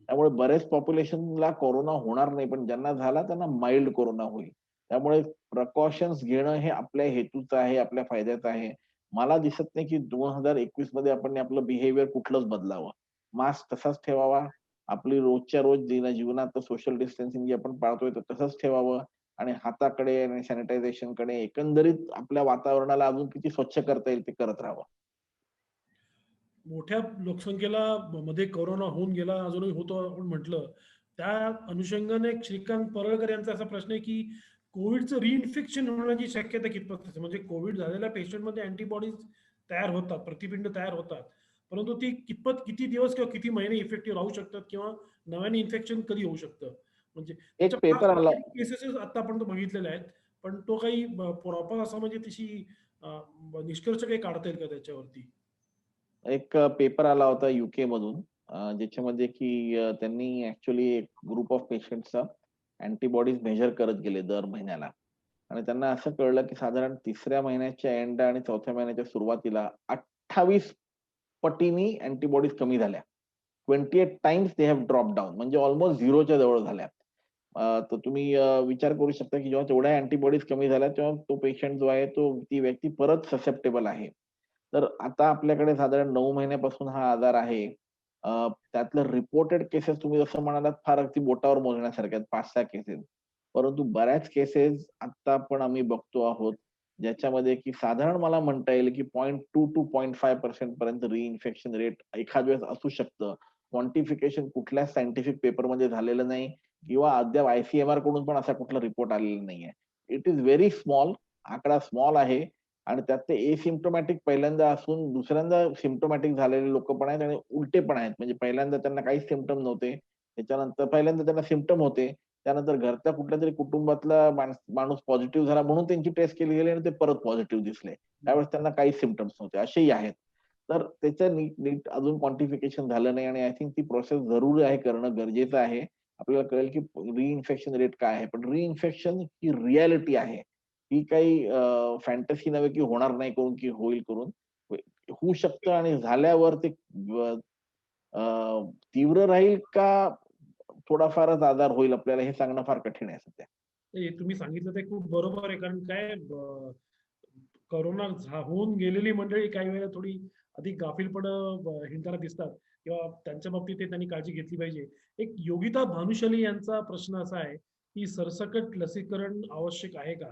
त्यामुळे बऱ्याच पॉप्युलेशनला कोरोना होणार नाही, पण ज्यांना झाला त्यांना माईल्ड कोरोना होईल. त्यामुळे प्रिकॉशन्स घेणं हे आपल्या हेतूचं आहे, आपल्या फायद्याचं आहे. मला दिसत नाही, की 2021 मध्ये आपण आपलं बिहेवियर कुठलंच बदलावं. मास्क तसाच ठेवावा. आपली रोजच्या रोज जीवनात सोशल डिस्टन्सिंग जे आपण पाळतोय ते तसंच ठेवावं आणि हाताकडे आणि सॅनिटायझेशनकडे एकंदरीत आपल्या वातावरणाला अजून किती स्वच्छ करता येईल ते करत राहावं. मोठ्या लोकसंख्येला मध्ये कोरोना होऊन गेला, अजूनही होतो आपण म्हटलं. त्या अनुषंगाने श्रीकांत परळकर यांचा असा प्रश्न आहे, की कोविडचं रिइन्फेक्शन होण्याची शक्यता कितपत असते? म्हणजे कोविड झालेल्या पेशंटमध्ये अँटिबॉडीज तयार होतात, प्रतिपिंड तयार होतात. परंतु ती किती दिवस किंवा किती महिने इफेक्टिव्ह राहू शकतात किंवा नव्याने इन्फेक्शन कधी होऊ शकतं? म्हणजे त्याच्या एक फार पेपर आला केसेस आतापर्यंत बघितलेल्या आहेत. पण तो काही प्रॉपर असा म्हणजे तशी निष्कर्ष काही काढता येईल का त्याच्यावरती? एक पेपर आला होता UK मधून ज्याच्यामध्ये की त्यांनी ॲक्चुअली एक ग्रुप ऑफ पेशंट्सचा अँटिबॉडीज मेजर करत गेले दर महिन्याला आणि त्यांना असं कळलं की साधारण 3ऱ्या महिन्याच्या एंड आणि 4थ्या महिन्याच्या सुरुवातीला 28 पटीनी अँटिबॉडीज कमी झाल्या. 28 times they have drop down म्हणजे ऑलमोस्ट झिरोच्या जवळ झाल्या. तर तुम्ही विचार करू शकता की जेव्हा तेवढ्या अँटिबॉडीज कमी झाल्या तेव्हा तो पेशंट जो आहे ती व्यक्ती परत ससेप्टेबल आहे. तर आता आपल्याकडे साधारण 9 महिन्यापासून हा आजार आहे. त्यातलं रिपोर्टेड केसेस तुम्ही जसं म्हणालात फार अगदी बोटावर मोजण्यासारख्या आहेत 5-6 केसेस. परंतु बऱ्याच केसेस आता पण आम्ही बघतो आहोत, ज्याच्यामध्ये की साधारण मला म्हणता येईल की 0.2 टू 0.5% पर्यंत रिइन्फेक्शन रेट एखाद वेळेस असू शकतं. क्वांटिफिकेशन कुठल्याच सायंटिफिक पेपरमध्ये झालेलं नाही किंवा अद्याप ICMR कडून पण असा कुठला रिपोर्ट आलेला नाहीये. इट इस व्हेरी स्मॉल, आकडा स्मॉल आहे आणि त्यात ते एसिम्प्टोमॅटिक पहिल्यांदा असून दुसऱ्यांदा सिम्प्टोमॅटिक झालेले लोकं पण आहेत आणि उलटे पण आहेत. म्हणजे पहिल्यांदा त्यांना काहीच सिम्प्टम नव्हते. त्याच्यानंतर पहिल्यांदा त्यांना सिम्प्टम होते. त्यानंतर घरच्या कुठल्यातरी कुटुंबातला माणूस पॉझिटिव्ह झाला म्हणून त्यांची टेस्ट केली गेली आणि ते परत पॉझिटिव्ह दिसले. त्यावेळेस त्यांना काहीच सिम्प्टम्स नव्हते. असेही आहेत. तर त्याचं नीट नीट अजून क्वांटिफिकेशन झालं नाही आणि आय थिंक ती प्रोसेस जरुरी आहे, करणं गरजेचं आहे. आपल्याला कळेल की रिइन्फेक्शन रेट काय आहे. पण रिइन्फेक्शन ही रिॲलिटी आहे. ही काही फॅन्टसी नव्हे की होणार नाही करून की होईल करून. होऊ शकतं आणि झाल्यावर ते तीव्र राहील का थोडाफारच आजार होईल आपल्याला हे सांगणं फार कठीण आहे सध्या. ते तुम्ही सांगितलं ते खूप बरोबर आहे. कारण काय कोरोना होऊन गेलेली मंडळी काही वेळेला थोडी अधिक गाफीलपणं हिंडताना दिसतात किंवा त्यांच्या बाबतीत ते त्यांनी काळजी घेतली पाहिजे. एक योगिता भानुशाली यांचा प्रश्न असा आहे, की सरसकट लसीकरण आवश्यक आहे का?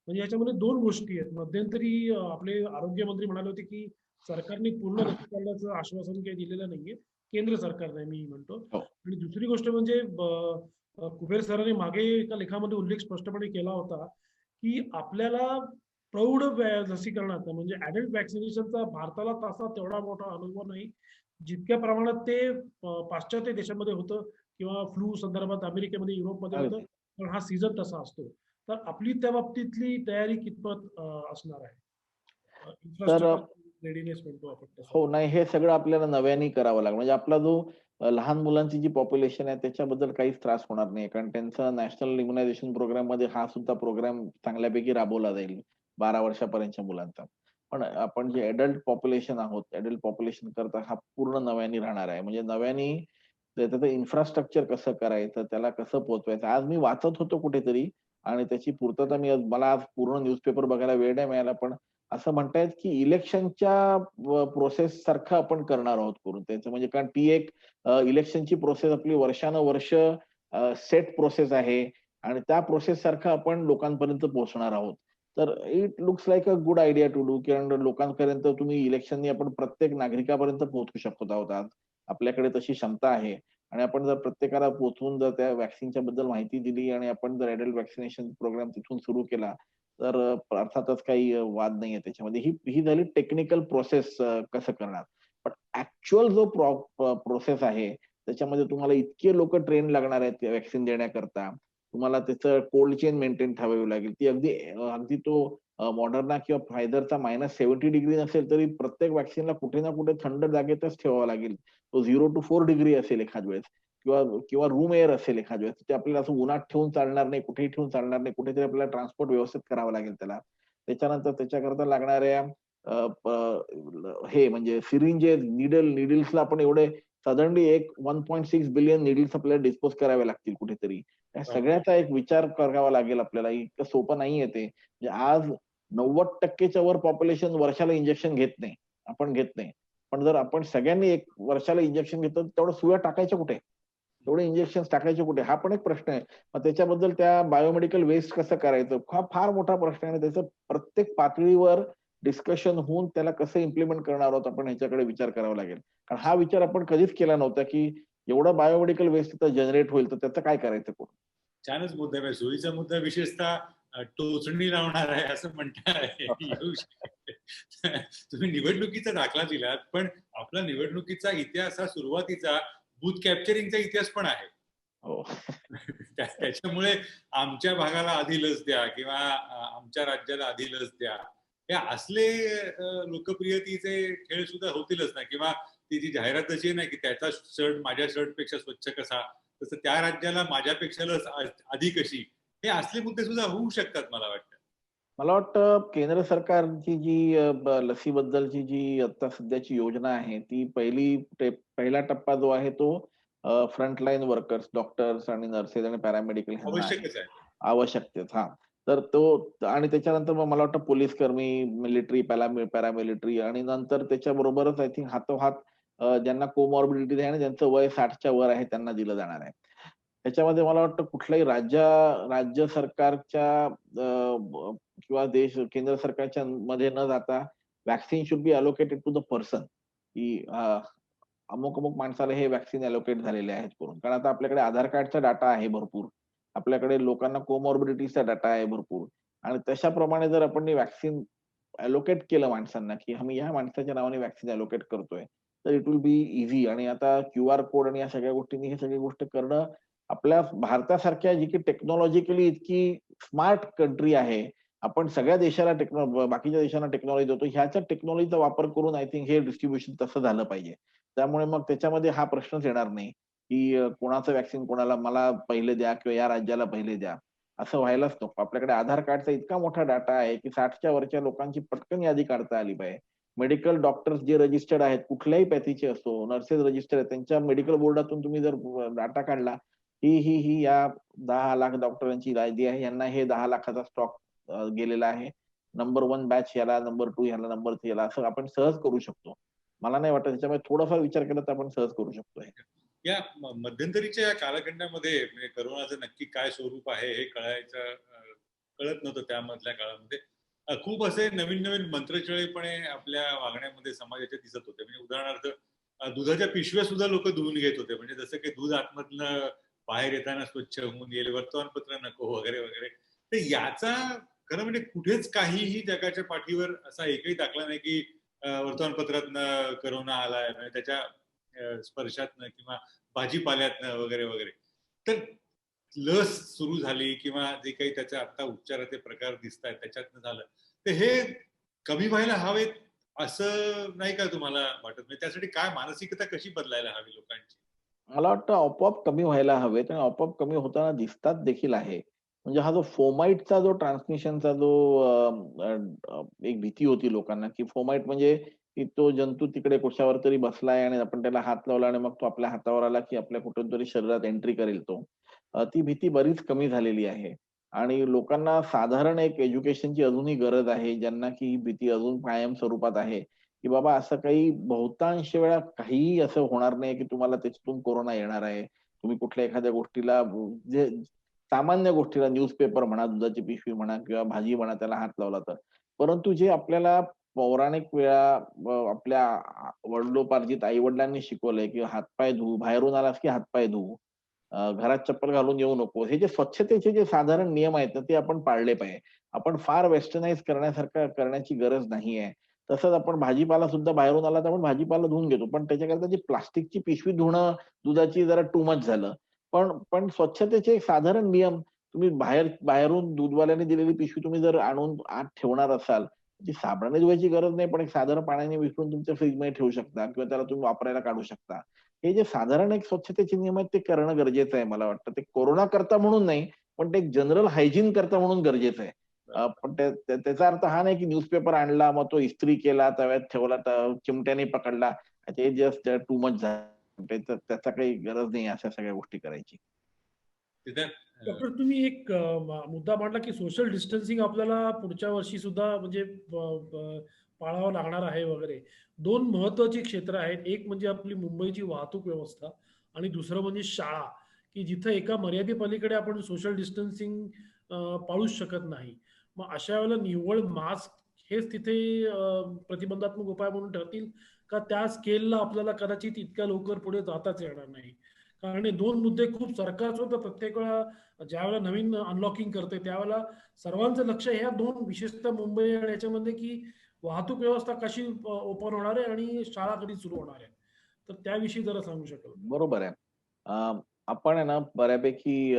म्हणजे याच्यामध्ये 2 गोष्टी आहेत. मध्यंतरी आपले आरोग्यमंत्री म्हणाले होते, की सरकारने पूर्ण लसीकरणाचं आश्वासन काही दिलेलं नाहीये. केंद्र सरकारने मी म्हणतो. हो. आणि दुसरी गोष्ट म्हणजे कुबेर सरांनी मागे एका लेखामध्ये उल्लेख स्पष्टपणे केला होता, की आपल्याला प्रौढ लसीकरणाचा म्हणजे ॲडल्ट व्हॅक्सिनेशनचा भारताला तसा तेवढा मोठा अनुभव नाही. जितक्या प्रमाणात ते पाश्चात्य देशांमध्ये होतं किंवा फ्लू संदर्भात अमेरिकेमध्ये, युरोपमध्ये होतं. अगदी. पण हा सीझन तसा असतो. तर आपली त्या बाबतीतली तयारी कितपत असणार आहे? तर इन्फ्रास्ट्रक्चर रेडीनेस म्हणतो आपण तसं. हो, नाही हे सगळं आपल्याला नव्याने करावं लागेल. म्हणजे आपला जो लहान मुलांची जी पॉप्युलेशन आहे त्याच्याबद्दल काहीच त्रास होणार नाही. कारण त्यांचा नॅशनल इम्युनायझेशन प्रोग्राममध्ये हा सुद्धा प्रोग्राम चांगल्यापैकी राबवला जाईल 12 वर्षापर्यंतच्या मुलांचा. पण आपण जे अडल्ट पॉप्युलेशन आहोत, अडल्ट पॉप्युलेशन करता हा पूर्ण नव्याने राहणार आहे. म्हणजे नव्याने त्याचं इन्फ्रास्ट्रक्चर कसं करायचं, त्याला कसं पोहोचवायचं. आज मी वाचत होतो कुठेतरी आणि त्याची पूर्तता मला आज पूर्ण न्यूजपेपर बघायला वेळ नाही मिळाला. पण असं म्हणतायत की इलेक्शनच्या प्रोसेस सारखं आपण करणार आहोत करून त्यांचं म्हणजे कारण ती एक इलेक्शनची प्रोसेस आपली वर्षानुवर्ष सेट प्रोसेस आहे आणि त्या प्रोसेस सारखं आपण लोकांपर्यंत पोहोचणार आहोत. तर it looks like a good idea to do, कारण लोकांपर्यंत तुम्ही इलेक्शननी आपण प्रत्येक नागरिकापर्यंत पोहोचू शकतो आहोत आज. आपल्याकडे तशी क्षमता आहे आणि आपण जर प्रत्येकाला पोहोचवून जर त्या व्हॅक्सिनच्या बद्दल माहिती दिली आणि आपण जर अडल्ट व्हॅक्सिनेशन प्रोग्राम तिथून सुरू केला, तर अर्थातच काही वाद नाहीये त्याच्यामध्ये. ही ही झाली टेक्निकल प्रोसेस कसं करणार. पण ॲक्चुअल जो प्रोसेस आहे, त्याच्यामध्ये तुम्हाला इतके लोकं ट्रेन लागणार आहेत व्हॅक्सिन देण्याकरता. तुम्हाला त्याचं कोल्ड चेन मेंटेन ठेवावी लागेल. ती अगदी तो Moderna किंवा Pfizerचा -70 नसेल तरी प्रत्येक व्हॅक्सिनला कुठे ना कुठे थंड जागेतच ठेवावा लागेल. तो 0 to 4 डिग्री असेल एखाद वेळेस किंवा किंवा रूम एअर असेल एखाद वेळेस. ते आपल्याला असं उन्हात ठेवून चालणार नाही, कुठेही ठेवून चालणार नाही. कुठेतरी आपल्याला ट्रान्सपोर्ट व्यवस्थित करावं लागेल त्याला. त्याच्यानंतर त्याच्याकरता लागणाऱ्या अ, प हे म्हणजे सिरिंजेस, निडल्सला आपण एवढे सडनली 1.6 बिलियन निडल्स आपल्याला डिस्पोज करावे लागतील कुठेतरी. त्या हो. सगळ्याचा एक विचार करावा लागेल आपल्याला. इतकं सोपं नाहीये ते. म्हणजे आज 90% वर पॉप्युलेशन वर्षाला इंजेक्शन घेत नाही. आपण घेत नाही. पण जर आपण सगळ्यांनी एक वर्षाला इंजेक्शन घेतलं, तर तेवढ्या सुया टाकायच्या कुठे? तेवढे इंजेक्शन्स टाकायचे कुठे? हा पण एक प्रश्न आहे. मग त्याच्याबद्दल त्या बायोमेडिकल वेस्ट कसं करायचं? हा फार मोठा प्रश्न आहे आणि त्याचं प्रत्येक पातळीवर डिस्कशन होऊन त्याला कसं इम्प्लिमेंट करणार आहोत आपण ह्याच्याकडे विचार करावा लागेल. कारण हा विचार आपण कधीच केला नव्हता, की एवढा बायोमेडिकल वेस्ट तिथं जनरेट होईल, तर त्याचं काय करायचं पुढे? छानच मुद्दा आहे. सोयीचा मुद्दा विशेषतः टोचणी लावणार आहे असं म्हणता येऊ शकते. तुम्ही निवडणुकीचा दाखला दिलात, पण आपला निवडणुकीचा इतिहास हा सुरुवातीचा बूथ कॅप्चरिंगचा इतिहास पण आहे. हो. त्याच्यामुळे आमच्या भागाला आधी लस द्या किंवा आमच्या राज्याला आधी लस द्या. हे असले लोकप्रियतेचे खेळ सुद्धा होतीलच ना, किंवा ती जी जाहिरात अशी आहे ना, की त्याचा शर्ट माझ्या शर्टपेक्षा स्वच्छ कसा, तसं त्या राज्याला माझ्यापेक्षा लस आधी कशी, हे असले मुद्दे सुद्धा होऊ शकतात मला वाटतं. मला वाटतं केंद्र सरकारची जी लसीबद्दलची जी आता सध्याची योजना आहे, ती पहिला टप्पा जो आहे तो फ्रंटलाईन वर्कर्स, डॉक्टर्स आणि नर्सेस आणि पॅरामेडिकल ह्यांना आहे. आवश्यकच आहे. आवश्यकतेच हां. तर तो आणि त्याच्यानंतर मग मला वाटतं पोलीस कर्मी, मिलिटरी, पॅरामिलिटरी आणि नंतर त्याच्याबरोबरच आय थिंक हातोहात ज्यांना कोमॉर्बिडिटीज आहे आणि ज्यांचं वय 60च्या वर आहे त्यांना दिलं जाणार आहे. त्याच्यामध्ये मला वाटतं कुठल्याही राज्य सरकारच्या किंवा केंद्र सरकारच्या मध्ये न जाता vaccine should be allocated to the person, की अमुक-अमुक माणसाला हे व्हॅक्सिन अलोकेट झालेले आहेत करून. कारण आता आपल्याकडे आधार कार्डचा डाटा आहे भरपूर. आपल्याकडे लोकांना कोमॉर्बिडिटीजचा डाटा आहे भरपूर आणि तशाप्रमाणे जर आपण व्हॅक्सिन अलोकेट केलं माणसांना, की आम्ही ह्या माणसाच्या नावाने व्हॅक्सिन अलोकेट करतोय, तर इट विल बी ईझी आणि आता क्यूआर कोड आणि या सगळ्या गोष्टींनी हे सगळी गोष्ट करणं आपल्या भारतासारख्या जी की टेक्नॉलॉजिकली इतकी स्मार्ट कंट्री आहे. आपण सगळ्या देशाला बाकीच्या देशांना टेक्नॉलॉजी देतो. ह्याच्या टेक्नॉलॉजीचा वापर करून आय थिंक हे डिस्ट्रिब्युशन तसं झालं पाहिजे. त्यामुळे मग त्याच्यामध्ये हा प्रश्नच येणार नाही, की कोणाचं व्हॅक्सिन कोणाला मला पहिले द्या किंवा या राज्याला पहिले द्या. असं व्हायलाच नको. आपल्याकडे आधार कार्डचा इतका मोठा डाटा आहे, की 60च्या वरच्या लोकांची पटकन यादी काढता आली पाहिजे. मेडिकल डॉक्टर्स जे रजिस्टर्ड आहेत, कुठल्याही पॅथीचे असो, नर्सेस रजिस्टर्ड आहेत, त्यांच्या मेडिकल बोर्डातून तुम्ही जर डाटा काढला, ही या 10 लाख डॉक्टरांची यादी आहे. यांना हे 10 लाखाचा स्टॉक गेलेला आहे. नंबर 1 बॅच याला, नंबर 2 ह्याला, नंबर 3 याला असं आपण सहज करू शकतो. मला नाही वाटत त्याच्यामुळे थोडाफार विचार केला तर आपण सहज करू शकतो हे. या मध्यंतरीच्या या कालखंडामध्ये म्हणजे करोनाचं नक्की काय स्वरूप आहे हे कळत नव्हतं त्यामधल्या काळामध्ये. खूप असे नवीन नवीन मंत्रचळेपणे आपल्या वागण्यामध्ये समाजाच्या दिसत होते. म्हणजे उदाहरणार्थ दुधाच्या पिशव्या सुद्धा लोक धुवून घेत होते. म्हणजे जसं की दूध आतमधनं बाहेर येताना स्वच्छ होऊन येईल, वर्तमानपत्र नको वगैरे वगैरे. तर याचा खरं म्हणजे कुठेच काहीही जगाच्या पाठीवर असा एकही दाखला नाही की वर्तमानपत्रातनं करोना आलाय, म्हणजे त्याच्या स्पर्शातनं किंवा भाजीपाल्यातनं वगैरे वगैरे. तर लस सुरू झाली किंवा जे काही त्याच्या आता उपचाराचे प्रकार दिसत आहेत त्याच्यातनं झालं, तर हे कमी व्हायला हवेत असं नाही का तुम्हाला वाटत? म्हणजे त्यासाठी काय मानसिकता कशी बदलायला हवी लोकांची? मला वाटतं आपोआप कमी व्हायला हवेत आणि आपोआप कमी होताना दिसतात देखील आहे. म्हणजे हा जो फोमाइटचा जो ट्रान्समिशनचा जो एक भीती होती लोकांना, की फोमाइट म्हणजे की तो जंतू तिकडे कशावर तरी बसलाय आणि आपण त्याला हात लावला आणि मग तो आपल्या हातावर आला, की आपल्या कुठूनतरी शरीरात एंट्री करेल तो. ती भीती बरीच कमी झालेली आहे आणि लोकांना साधारण एक एज्युकेशनची अजूनही गरज आहे, ज्यांना की ही भीती अजून कायम स्वरूपात आहे. की बाबा असं काही बहुतांश वेळा काहीही असं होणार नाही, की तुम्हाला त्याच्यातून कोरोना येणार आहे. तुम्ही कुठल्या एखाद्या गोष्टीला जे सामान्य गोष्टीला न्यूजपेपर म्हणा, दुधाची पिशवी म्हणा किंवा भाजी म्हणा त्याला हात लावला तर. परंतु जे आपल्याला पौराणिक वेळा आपल्या वडिलोपार्जित आई-वडिलांनी शिकवलंय, की हातपाय धुवू, बाहेरून आलास की हातपाय धुवू, घरात चप्पल घालून येऊ नको. हे जे स्वच्छतेचे जे साधारण नियम आहेत ना, ते आपण पाळले पाहिजे. आपण फार वेस्टर्नाइज करण्याची गरज नाहीये. तसंच आपण भाजीपाला सुद्धा बाहेरून आला तर आपण भाजीपाला धुवून घेतो. पण त्याच्याकरता जी प्लास्टिकची पिशवी धुणं दुधाची जरा टू मच झालं. पण स्वच्छतेचे एक साधारण नियम तुम्ही बाहेरून दूधवाल्याने दिलेली पिशवी तुम्ही जर आणून आत ठेवणार असाल, ती साबणाने धुवायची गरज नाही, पण एक साधारण पाण्याने विसळून तुमच्या फ्रिजमध्ये ठेवू शकता किंवा त्याला तुम्ही वापरायला काढू शकता. हे जे साधारण एक स्वच्छतेचे नियम आहेत ते करणं गरजेचं आहे मला वाटतं. ते कोरोना करता म्हणून नाही, पण ते एक जनरल हायजीन करता म्हणून गरजेचं आहे. पण त्याचा अर्थ हा नाही की न्यूजपेपर आणला, मग तो इस्त्री केला, तव्यात ठेवला, चिमट्याने पकडला. ते जस्ट टू मच झालं. त्याचा काही गरज नाही अशा सगळ्या गोष्टी करायची. सिद्धार्थ, डॉक्टर, तुम्ही एक मुद्दा मांडला की सोशल डिस्टन्सिंग आपल्याला पुढच्या वर्षी सुद्धा म्हणजे पाळावं लागणार आहे वगैरे. दोन महत्वाची क्षेत्र आहेत. एक म्हणजे आपली मुंबईची वाहतूक व्यवस्था आणि दुसरं म्हणजे शाळा, की जिथं एका मर्यादेपलीकडे आपण सोशल डिस्टन्सिंग पाळूच शकत नाही. मग अशा वेळेला निव्वळ मास्क हेच तिथे प्रतिबंधात्मक उपाय म्हणून ठरतील का त्या स्केलला आपल्याला कदाचित इतक्या लवकर पुढे जाताच येणार नाही? कारण हे दोन मुद्दे खूप सरकार सुद्धा प्रत्येक वेळा ज्यावेळेला नवीन अनलॉकिंग करते त्यावेळेला सर्वांचं लक्ष ह्या दोन विशेषतः मुंबई आणि याच्यामध्ये की वाहतूक व्यवस्था कशी ओपन होणार आहे आणि शाळा कधी सुरू होणार आहे. तर त्याविषयी जरा सांगू शकाल? बरोबर आहे. आपण आहे ना बऱ्यापैकी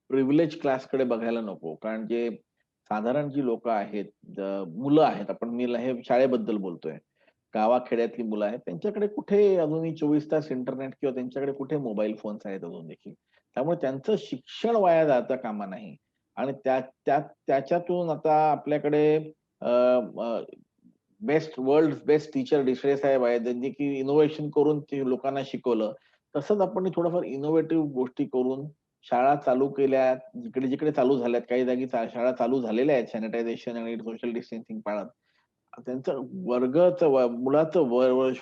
प्रिव्हिलेज क्लासकडे बघायला नको. कारण जे साधारण जी लोकं आहेत, मुलं आहेत, मी हे शाळेबद्दल बोलतोय. गावाखेड्यातली मुलं आहेत, त्यांच्याकडे कुठे अजूनही 24 तास इंटरनेट किंवा त्यांच्याकडे कुठे मोबाईल फोन्स आहेत अजून देखील. त्यामुळे त्यांचं शिक्षण वाया जाता कामा नाही. आणि त्याच्यातून आता आपल्याकडे वर्ल्ड बेस्ट टीचर डिसरे साहेब आहेत, ज्यांनी की इनोव्हेशन करून ते लोकांना शिकवलं. तसंच आपण थोडंफार इनोव्हेटिव्ह गोष्टी करून शाळा चालू केल्या, जिकडे-जिकडे चालू झाल्यात, काही जागी शाळा चालू झालेल्या आहेत सॅनिटायझेशन आणि सोशल डिस्टन्सिंग पाळत. त्यांचं मुलाचं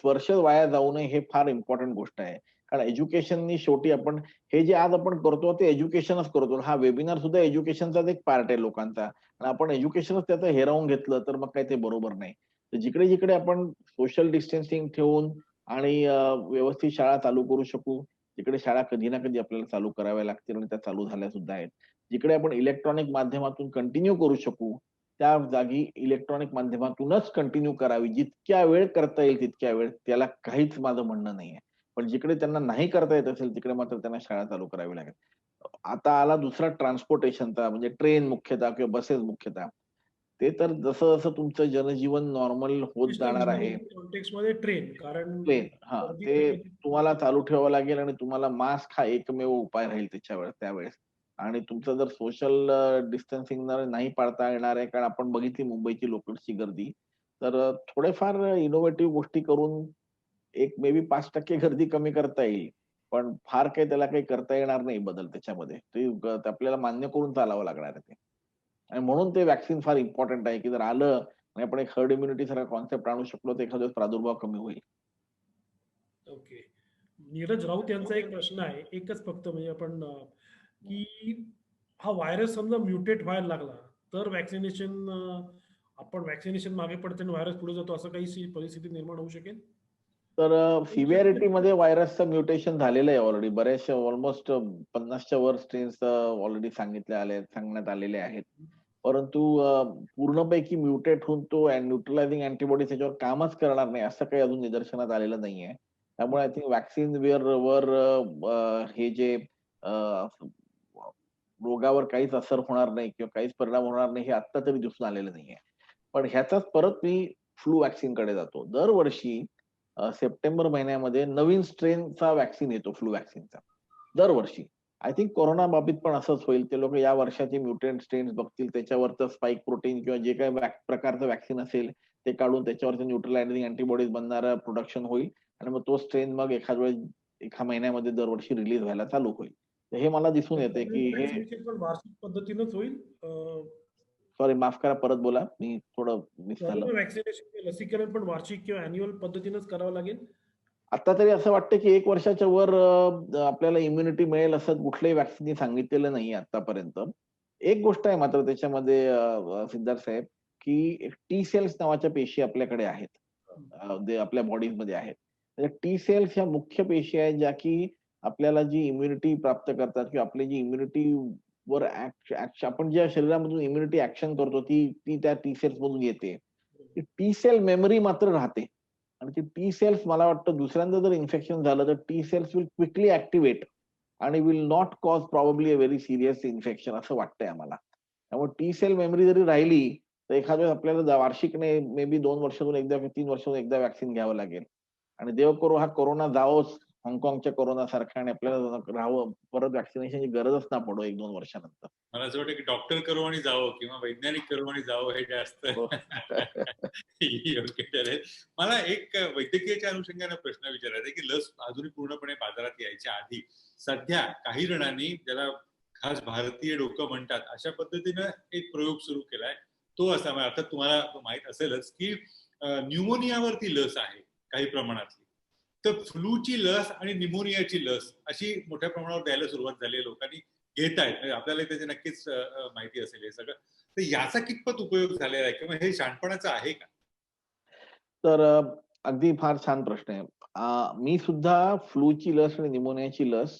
वर्ष वाया जाऊ नये हे फार इम्पोर्टंट गोष्ट आहे. कारण एज्युकेशननी शेवटी हे जे आज आपण करतो ते एज्युकेशनच करतो. हा वेबिनार सुद्धा एज्युकेशनचाच एक पार्ट आहे लोकांचा. आणि आपण एज्युकेशनच त्याचं हिरावून घेतलं तर मग काही ते बरोबर नाही. तर जिकडे-जिकडे आपण सोशल डिस्टन्सिंग ठेवून आणि व्यवस्थित शाळा चालू करू शकू, तिकडे शाळा कधी ना कधी आपल्याला चालू कराव्या लागतील आणि त्या चालू झाल्या सुद्धा आहेत. जिकडे आपण इलेक्ट्रॉनिक माध्यमातून कंटिन्यू करू शकू, त्या जागी इलेक्ट्रॉनिक माध्यमातूनच कंटिन्यू करावी. जितक्या वेळ करता येईल तितक्या वेळ. त्याला काहीच माझं म्हणणं नाहीये. पण जिकडे त्यांना नाही करता येत असेल तिकडे मात्र त्यांना शाळा चालू करावी लागेल. आता आला दुसरा ट्रान्सपोर्टेशनचा म्हणजे ट्रेन मुख्यतः किंवा बसेस मुख्यतः. ते तर जसं-जसं तुमचं जनजीवन नॉर्मल होत जाणार आहे. कॉन्टेक्समध्ये ट्रेन, कारण प्लेन गर्दी ते तर किती तुम्हाला चालू ठेवावं लागेल आणि तुम्हाला मास्क हा एकमेव उपाय राहील त्यावेळेस. आणि तुमचं जर सोशल डिस्टन्सिंग नाही पाळता येणार आहे, कारण आपण बघितली मुंबईची लोकलची गर्दी. तर थोडेफार इनोव्हेटिव्ह गोष्टी करून एक मे बी 5% गर्दी कमी करता येईल. पण फार काही त्याला काही करता येणार नाही बदल त्याच्यामध्ये. ते आपल्याला मान्य करून चालावं लागणार आहे ते. आणि म्हणून ते व्हॅक्सिन फार इम्पोर्टंट आहे, की जर आलं आणि आपण एक हर्ड इम्युनिटी सारखा कन्सेप्ट आणू शकलो, तर एखाद्या वेळेस प्रादुर्भाव कमी होईल. ओके. नीरज राऊत यांचा एक प्रश्न आहे. एकच फक्त म्हणजे आपण की हा व्हायरस समजा म्युटेट व्हायला लागला, तर आपण व्हॅक्सिनेशन मागे पडते आणि व्हायरस पुढे जातो, असं काही परिस्थिती निर्माण होऊ शकेल? तर सिव्हिअरिटीमध्ये व्हायरसचं म्युटेशन झालेलं आहे ऑलरेडी. बऱ्याचशा ऑलमोस्ट 50च्या वर स्ट्रेन्स ऑलरेडी सांगण्यात आलेले आहेत. परंतु पूर्णपैकी म्युटेट होऊन तो न्यूट्रलायझिंग अँटिबॉडीज त्याच्यावर कामच करणार नाही, असं काही अजून निदर्शनात आलेलं नाहीये. त्यामुळे आय थिंक व्हॅक्सिन वर हे जे अ, रोगावर काहीच असर होणार नाही किंवा काहीच परिणाम होणार नाही, हे आत्ता तरी दिसून आलेलं नाहीये. पण ह्याचाच परत मी फ्लू व्हॅक्सिनकडे जातो. दरवर्षी सप्टेंबर महिन्यामध्ये नवीन स्ट्रेनचा व्हॅक्सिन येतो फ्लू व्हॅक्सिनचा. दरवर्षी. आय थिंक कोरोना बाबतीत पण असंच होईल. ते लोकं या वर्षाचे म्युटंट स्ट्रेन्स बघतील, त्याच्यावरचं स्पाइक प्रोटीन किंवा जे काही प्रकारचं व्हॅक्सिन असेल, ते काढून त्याच्यावरती न्यूट्रलायझिंग अँटिबॉडीज बनणारं प्रोडक्शन होईल आणि मग तो स्ट्रेन मग एका महिन्यामध्ये दरवर्षी रिलीज व्हायला चालू होईल. तर हे मला दिसून येतंय, की हे व्हॅक्सिनेशन पण वार्षिक पद्धतीनंच होईल. सॉरी माफ करा परत बोला. मी थोडं मिस झालं. कोरोना व्हॅक्सिनेशन लसीकरण पण वार्षिक किंवा अॅन्युअल पद्धतीनंच करावं लागेल? आता तरी असं वाटतं की 1 वर्षाच्या वर आपल्याला इम्युनिटी मिळेल असं कुठल्याही व्हॅक्सिननी सांगितलेलं नाहीये आतापर्यंत. एक गोष्ट आहे मात्र त्याच्यामध्ये सिद्धार्थ साहेब, की टी सेल्स नावाच्या पेशी आपल्याकडे आहेत. जे आपल्या बॉडीमध्ये आहेत. टी सेल्स ह्या मुख्य पेशी आहेत ज्या की आपल्याला जी इम्युनिटी प्राप्त करतात किंवा आपली जी इम्युनिटी वर आपण ज्या शरीरामधून इम्युनिटी ॲक्शन करतो ती ती त्या टी सेल्स मधून येते. ती टी सेल मेमरी मात्र राहते. आणि ती टी सेल्स मला वाटतं दुसऱ्यांदा जर इन्फेक्शन झालं तर T cells will quickly activate आणि will not cause probably a very serious infection असं वाटतंय आम्हाला. त्यामुळे टी सेल मेमरी जरी राहिली, तर एखाद्या वेळेस आपल्याला वार्षिक नाही, मे बी 2 वर्षातून एकदा किंवा 3 वर्षातून एकदा व्हॅक्सिन घ्यावं लागेल. आणि देव करो हा कोरोना जावोच हाँगकाँगच्या कोरोनासारखा आणि आपल्याला राहावं, परत व्हॅक्सिनेशनची गरजच ना पडो 1-2 वर्षानंतर. मला असं वाटतं की डॉक्टर करो आणि जावं किंवा वैज्ञानिक करो आणि जावं हे जास्त हो. योग्य ठरेल. मला एक वैद्यकीयच्या अनुषंगाने प्रश्न विचारायचा आहे की लस अजूनही पूर्णपणे बाजारात यायच्या आधी सध्या काही जणांनी ज्याला खास भारतीय डोकं म्हणतात अशा पद्धतीनं एक प्रयोग सुरू केलाय. तो असा म्हणजे अर्थात तुम्हाला माहित असेलच की न्यूमोनियावरती लस आहे काही प्रमाणातली. तर फ्लूची लस आणि निमोनियाची लस अशी मोठ्या प्रमाणावर द्यायला सुरुवात झाली आहे. लोकांनी घेत आहेत. म्हणजे आपल्याला त्याची नक्कीच माहिती असेल हे सगळं. तर याचा कितपत उपयोग झालेला आहे किंवा हे शहाणपणाचं आहे का? तर अगदी फार छान प्रश्न आहे. मी सुद्धा फ्लूची लस आणि निमोनियाची लस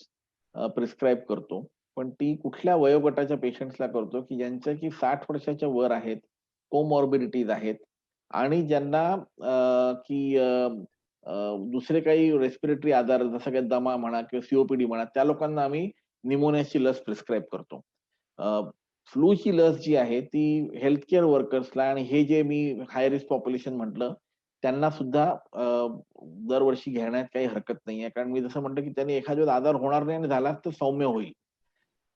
प्रिस्क्राईब करतो. पण ती कुठल्या वयोगटाच्या पेशंट्सला करतो, की ज्यांचं की 60 वर्षाच्या वर आहेत, कोमॉर्बिडिटीज आहेत आणि ज्यांना की अ, दुसरे काही रेस्पिरेटरी आजार जसं काही दमा म्हणा किंवा सीओपीडी म्हणा, त्या लोकांना आम्ही निमोनियाची लस प्रिस्क्राईब करतो. फ्लूची लस जी आहे ती हेल्थ केअर वर्कर्सला आणि हे जे मी हाय रिस्क पॉप्युलेशन म्हटलं, त्यांना सुद्धा दरवर्षी घेण्यात काही हरकत नाहीये. कारण मी जसं म्हटलं, की त्यांनी एखाद्या वेळेस आजार होणार नाही आणि झालाच तर सौम्य होईल.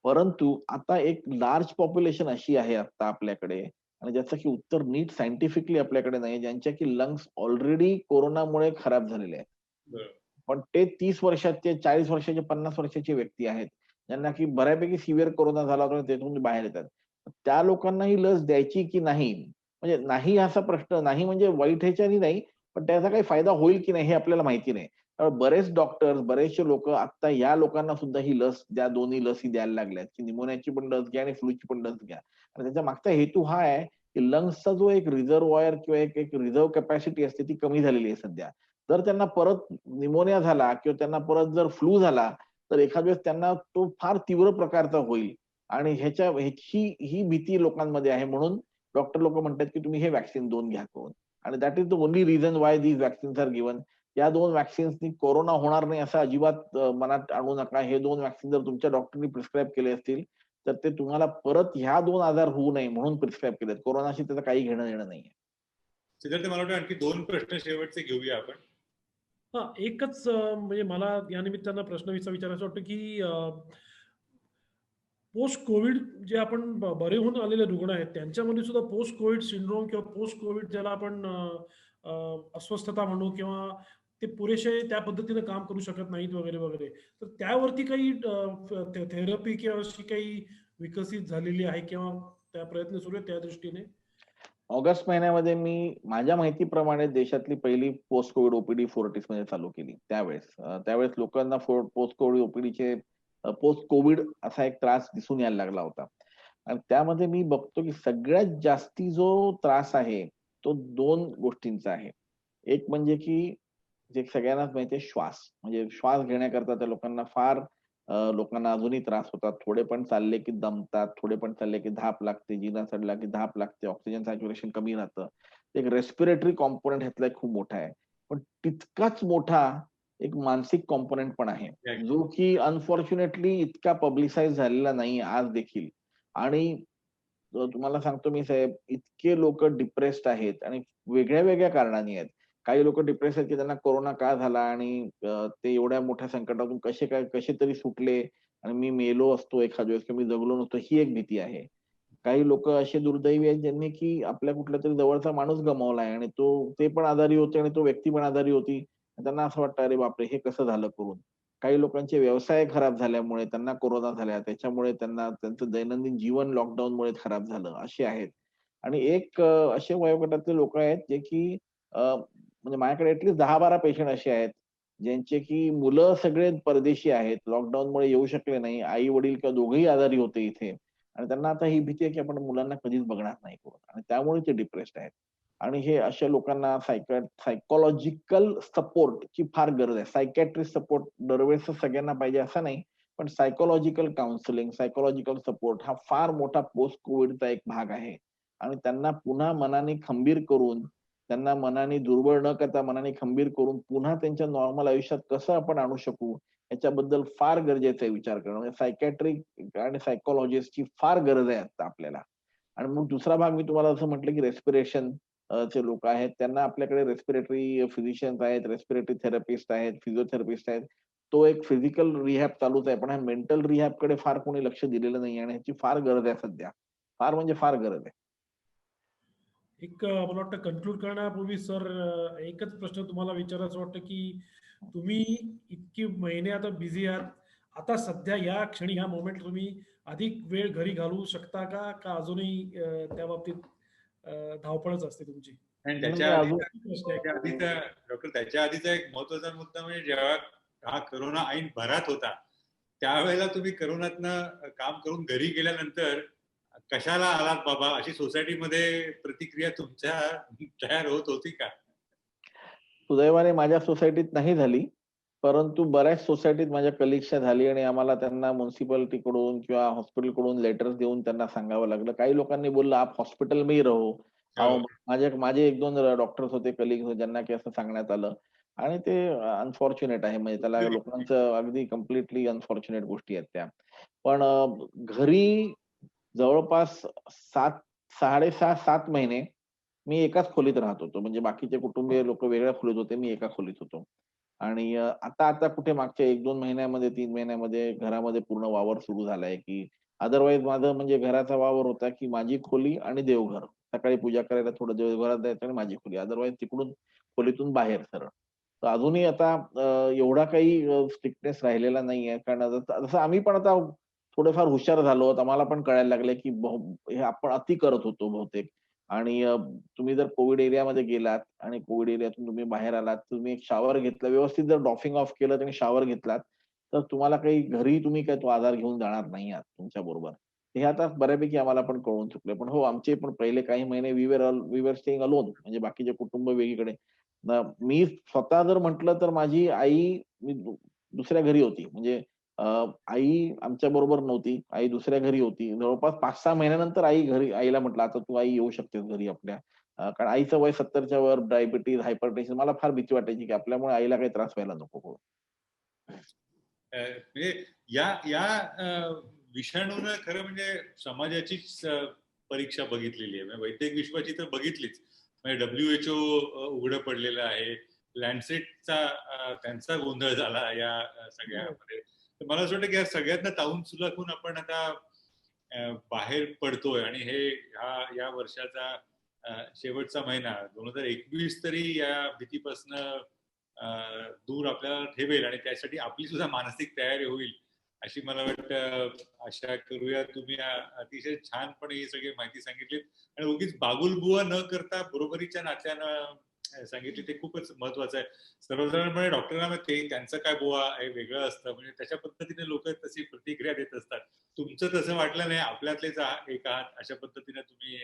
परंतु आता एक लार्ज पॉप्युलेशन अशी आहे आता आपल्याकडे आणि ज्याचं की उत्तर नीट सायंटिफिकली आपल्याकडे नाही, ज्यांच्या की लंग्स ऑलरेडी कोरोनामुळे खराब झालेले आहेत. बरं. पण ते 30 वर्षाचे, 40 वर्षाचे, 50 वर्षाची व्यक्ती आहेत. ज्यांना की बऱ्यापैकी सिव्हिअर कोरोना झाला होता आणि त्यातून बाहेर येतात. त्या लोकांना ही लस द्यायची की नाही? म्हणजे नाही असा प्रश्न नाही म्हणजे वाईट ह्याच्याने नाही, पण त्याचा काही फायदा होईल की नाही हे आपल्याला माहिती नाही. बरेच डॉक्टर्स, बरेचसे लोकं आता या लोकांना सुद्धा ही लस द्या, दोन्ही लसी द्यायला लागल्यात, की निमोनियाची पण लस घ्या आणि फ्लूची पण लस घ्या. आणि त्याच्या मागचा हेतू हा आहे, की लंग्सचा जो एक रिझर्व्हायर किंवा एक एक रिझर्व्ह कॅपॅसिटी असते ती कमी झालेली आहे सध्या. जर त्यांना परत निमोनिया झाला किंवा त्यांना परत जर फ्लू झाला, तर एखाद्या वेळेस त्यांना तो फार तीव्र प्रकारचा होईल आणि ह्याची ही भीती लोकांमध्ये आहे. म्हणून डॉक्टर लोकं म्हणतात, की तुम्ही हे व्हॅक्सिन 2 घ्या करून. आणि that is the only reason why these vaccines are given. या 2 व्हॅक्सिन्सनी कोरोना होणार नाही असं अजिबात मनात आणू नका. हे 2 व्हॅक्सिन जर तुमच्या डॉक्टरनी प्रिस्क्राईब केले असतील, तर ते तुम्हाला परत ह्या 2 आजार होऊ नये म्हणून प्रिस्क्राईब केलेत. कोरोनाशी त्याचं काही घेणं-देणं नाहीये. सिद्धार्थ मला वाटतं आणखी 2 प्रश्न शेवटचे घेऊया आपण. हां, एकच म्हणजे मला या निमित्तानं प्रश्न विचारायचा वाटतो, की पोस्ट कोविड जे आपण बरे होऊन आलेले रुग्ण आहेत, त्यांच्यामध्ये सुद्धा पोस्ट कोविड सिंड्रोम किंवा पोस्ट कोविड ज्याला आपण अस्वस्थता म्हणू किंवा ते पुरेसे त्या पद्धतीने काम करू शकत नाहीत वगैरे, वगैरे. तर त्यावरती काही थेरपी किंवा अशी काही विकसित झालेली आहे किंवा त्या प्रयत्न सुरू आहेत त्या दृष्टीने? ऑगस्ट महिन्यामध्ये मी माझ्या माहितीप्रमाणे देशातली पहिली पोस्ट कोविड ओपीडी फोर्टिसमध्ये चालू केली त्यावेळेस. त्यावेळेस लोकांना पोस्ट कोविड ओपीडीचे पोस्ट कोविड असा एक त्रास दिसून यायला लागला होता. आणि त्यामध्ये मी बघतो की सगळ्यात जास्ती जो त्रास आहे, तो 2 गोष्टींचा आहे. एक म्हणजे की जे सगळ्यांनाच माहिती आहे श्वास. म्हणजे श्वास घेण्याकरता त्या लोकांना फार लोकांना अजूनही त्रास होतात. थोडे पण चालले की दमतात, थोडे पण चालले की धाप लागते, जिना चढला की धाप लागते, ऑक्सिजन सॅच्युरेशन कमी राहतं. एक रेस्पिरेटरी कॉम्पोनंट ह्यातला एक खूप मोठा आहे. पण तितकाच मोठा एक मानसिक कॉम्पोनंट पण आहे, जो की अनफॉर्च्युनेटली इतका पब्लिसाइज झालेला नाही आज देखील. आणि तुम्हाला सांगतो मी साहेब, इतके लोकं डिप्रेस्ड आहेत आणि वेगळ्या-वेगळ्या कारणांनी आहेत. काही लोकं डिप्रेस आहेत, की त्यांना कोरोना का झाला आणि ते एवढ्या मोठ्या संकटातून कसे तरी सुटले आणि मी मेलो असतो एखाद्या वेळेस किंवा मी जगलो नसतो, ही एक भीती आहे. काही लोकं असे दुर्दैवी आहेत, ज्यांनी की आपल्या कुठल्यातरी जवळचा माणूस गमावलाय आणि ते पण आजारी होते आणि तो व्यक्ती पण आजारी होती. त्यांना असं वाटतं, "अरे बापरे! हे कसं झालं करून?" काही लोकांचे व्यवसाय खराब झाल्यामुळे त्यांना कोरोना झाला. त्याच्यामुळे त्यांना त्यांचं दैनंदिन जीवन लॉकडाऊनमुळे खराब झालं, असे आहेत. आणि एक असे वयोगटातले लोकं आहेत, जे की म्हणजे माझ्याकडे ॲट लीस्ट 10-12 पेशंट असे आहेत, ज्यांचे की मुलं सगळे परदेशी आहेत, लॉकडाऊनमुळे येऊ शकले नाही, आई वडील किंवा दोघेही आजारी होते इथे आणि त्यांना आता ही भीती आहे की आपण मुलांना कधीच बघणार नाही करून आणि त्यामुळे ते डिप्रेस्ड आहेत. आणि हे अशा लोकांना सायकॉलॉजिकल सपोर्टची फार गरज आहे. सायकियाट्रिस्ट सपोर्ट दरवेळेस सगळ्यांना पाहिजे असं नाही. पण सायकॉलॉजिकल काउन्सिलिंग, सायकॉलॉजिकल सपोर्ट हा फार मोठा पोस्ट कोविडचा एक भाग आहे. आणि त्यांना पुन्हा मनाने खंबीर करून, त्यांना मनाने दुर्बळ न करता मनाने खंबीर करून पुन्हा त्यांच्या नॉर्मल आयुष्यात कसं आपण आणू शकू, याच्याबद्दल फार गरजेचा आहे विचार करणं. म्हणजे सायकियाट्रिक आणि सायकॉलॉजिस्टची फार गरज आहे आता आपल्याला. आणि मग दुसरा भाग मी तुम्हाला असं म्हटलं की रेस्पिरेशन चे लोक आहेत. त्यांना आपल्याकडे रेस्पिरेटरी फिजिशियन्स आहेत, रेस्पिरेटरी थेरपिस्ट आहेत, फिजिओथेरपिस्ट आहेत. तो एक फिजिकल रिहॅब चालूच आहे. पण हा मेंटल रिहॅबकडे फार कोणी लक्ष दिलेलं नाही आणि ह्याची फार गरज आहे सध्या. फार म्हणजे फार गरज आहे. मला वाटतं कन्क्लूड करण्यापूर्वी सर एकच प्रश्न तुम्हाला विचारायचं वाटतं की तुम्ही इतकी महिने आता बिझी आहात, आता सध्या या क्षणी ह्या मोमेंट तुम्ही अधिक वेळ घरी घालवू शकता का का अजूनही त्या बाबतीत धावपळच असते तुमची? आणि म्हणजे त्याच्या अजून प्रश्न आहे. त्याच्या आधीचा डॉक्टर त्याच्या आधीचा एक महत्वाचा मुद्दा म्हणजे जेव्हा हा करोना ऐन भरात होता त्यावेळेला तुम्ही करोनातनं काम करून घरी गेल्यानंतर कशाला आलात बाबा अशी सोसायटीमध्ये प्रतिक्रिया तुमच्या तयार होत होती का? सुदैवाने माझ्या सोसायटीत नाही झाली. परंतु बऱ्याच सोसायटीत माझ्या कलीग्सच्या झाली आणि आम्हाला त्यांना म्युनिसिपालिटीकडून किंवा हॉस्पिटलकडून लेटर्स देऊन त्यांना सांगावं लागलं. काही लोकांनी बोललं, "आप हॉस्पिटल में ही रहो." अहो, हो. माझे 1-2 डॉक्टर्स होते, कलीग्स ज्यांना की असं सांगण्यात आलं आणि ते अनफॉर्च्युनेट आहे. म्हणजे त्याला लोकांचं अगदी कंप्लीटली अनफॉर्च्युनेट गोष्टी आहेत त्या. पण घरी जवळपास 7 6.5-7 महिने मी एकाच खोलीत राहत होतो. म्हणजे बाकीचे कुटुंबीय लोकं वेगळ्या खोलीत होते. मी एका खोलीत होतो. आणि आता कुठे मागच्या 1-2 महिन्यामध्ये, 3 महिन्यामध्ये घरामध्ये पूर्ण वावर सुरू झालाय, की अदरवाईज माझं म्हणजे घराचा वावर होता, की माझी खोली आणि देवघर. सकाळी पूजा करायला थोडं देवघरात जायचं आणि माझी खोली. अदरवाईज तिकडून खोलीतून बाहेर सरळ. तर अजूनही आता एवढा काही स्ट्रिक्टनेस राहिलेला नाहीये. कारण जसं जसं आम्ही पण आता थोडेफार हुशार झालो आहोत. आम्हाला पण कळायला लागलंय, की हे आपण अति करत होतो बहुतेक. आणि तुम्ही जर कोव्हिड एरियामध्ये गेलात आणि कोव्हिड एरियातून तुम्ही बाहेर आलात, तुम्ही एक शॉवर घेतला, व्यवस्थित जर डॉफिंग ऑफ केलं आणि शॉवर घेतलात, तर तुम्हाला काही घरी तुम्ही काही तो आजार घेऊन जाणार नाही आहात तुमच्याबरोबर. हे आता बऱ्यापैकी आम्हाला पण कळून चुकलंय. पण हो, आमचे पण पहिले काही महिने वी वर स्टेइंग अलोन म्हणजे बाकीचे कुटुंब वेगळीकडे. मी स्वतः जर म्हटलं तर माझी आई मी दुसऱ्या घरी होती. म्हणजे अ, आई आमच्या बरोबर नव्हती. आई दुसऱ्या घरी होती. जवळपास 5-6 महिन्यानंतर आईला म्हटलं, "आता तू आई येऊ शकतेस घरी आपल्या." कारण आईचं वय 70च्या वर, डायबिटीज, हायपरटेन्शन मला फार भीती वाटायची, की आपल्यामुळे आईला काही त्रास व्हायला नको म्हणून. म्हणजे या या विषाणूनं खरं म्हणजे समाजाचीच परीक्षा बघितलेली आहे. म्हणजे वैद्यक विश्वाची तर बघितलीच. म्हणजे WHO उघडं पडलेलं आहे. लँडसेटचा त्यांचा गोंधळ झाला या सगळ्यामध्ये. तर मला असं वाटतं की या सगळ्यांना तावून सुलाखून आपण आता बाहेर पडतोय आणि हे या वर्षाचा शेवटचा महिना 2021 तरी या भीतीपासनं दूर आपल्याला ठेवेल आणि त्यासाठी आपली सुद्धा मानसिक तयारी होईल अशी मला वाटतं आशा करूया. तुम्ही अतिशय छानपणे ही सगळी माहिती सांगितली आणि उगीच बागुलबुवा न करता बरोबरीच्या नात्यानं सांगितली ते खूपच महत्वाचं आहे. सर्वसाधारणपणे डॉक्टरांना ते त्यांचं काय बुवा हे वेगळं असतं म्हणजे त्याच्या पद्धतीने लोक तशी प्रतिक्रिया देत असतात. तुमचं तसं वाटलं नाही, आपल्यातलेच एक आहात अशा पद्धतीने तुम्ही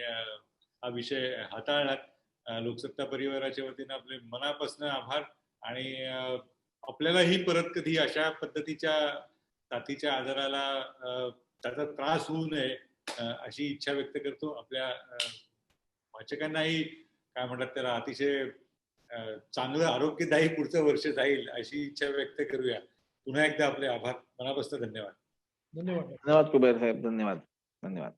हा विषय हाताळलात. लोकसत्ता परिवाराच्या वतीनं आपले मनापासून आभार आणि आपल्यालाही परत कधी अशा पद्धतीच्या साथीच्या आजाराला त्याचा त्रास होऊ नये अशी इच्छा व्यक्त करतो. आपल्या वाचकांनाही काय म्हणतात त्याला अतिशय चांगलं आरोग्यदायी पुढचं वर्ष जाईल अशी इच्छा व्यक्त करूया. पुन्हा एकदा आपले आभार. मनापासून धन्यवाद. धन्यवाद. धन्यवाद कुबेर साहेब. धन्यवाद. धन्यवाद.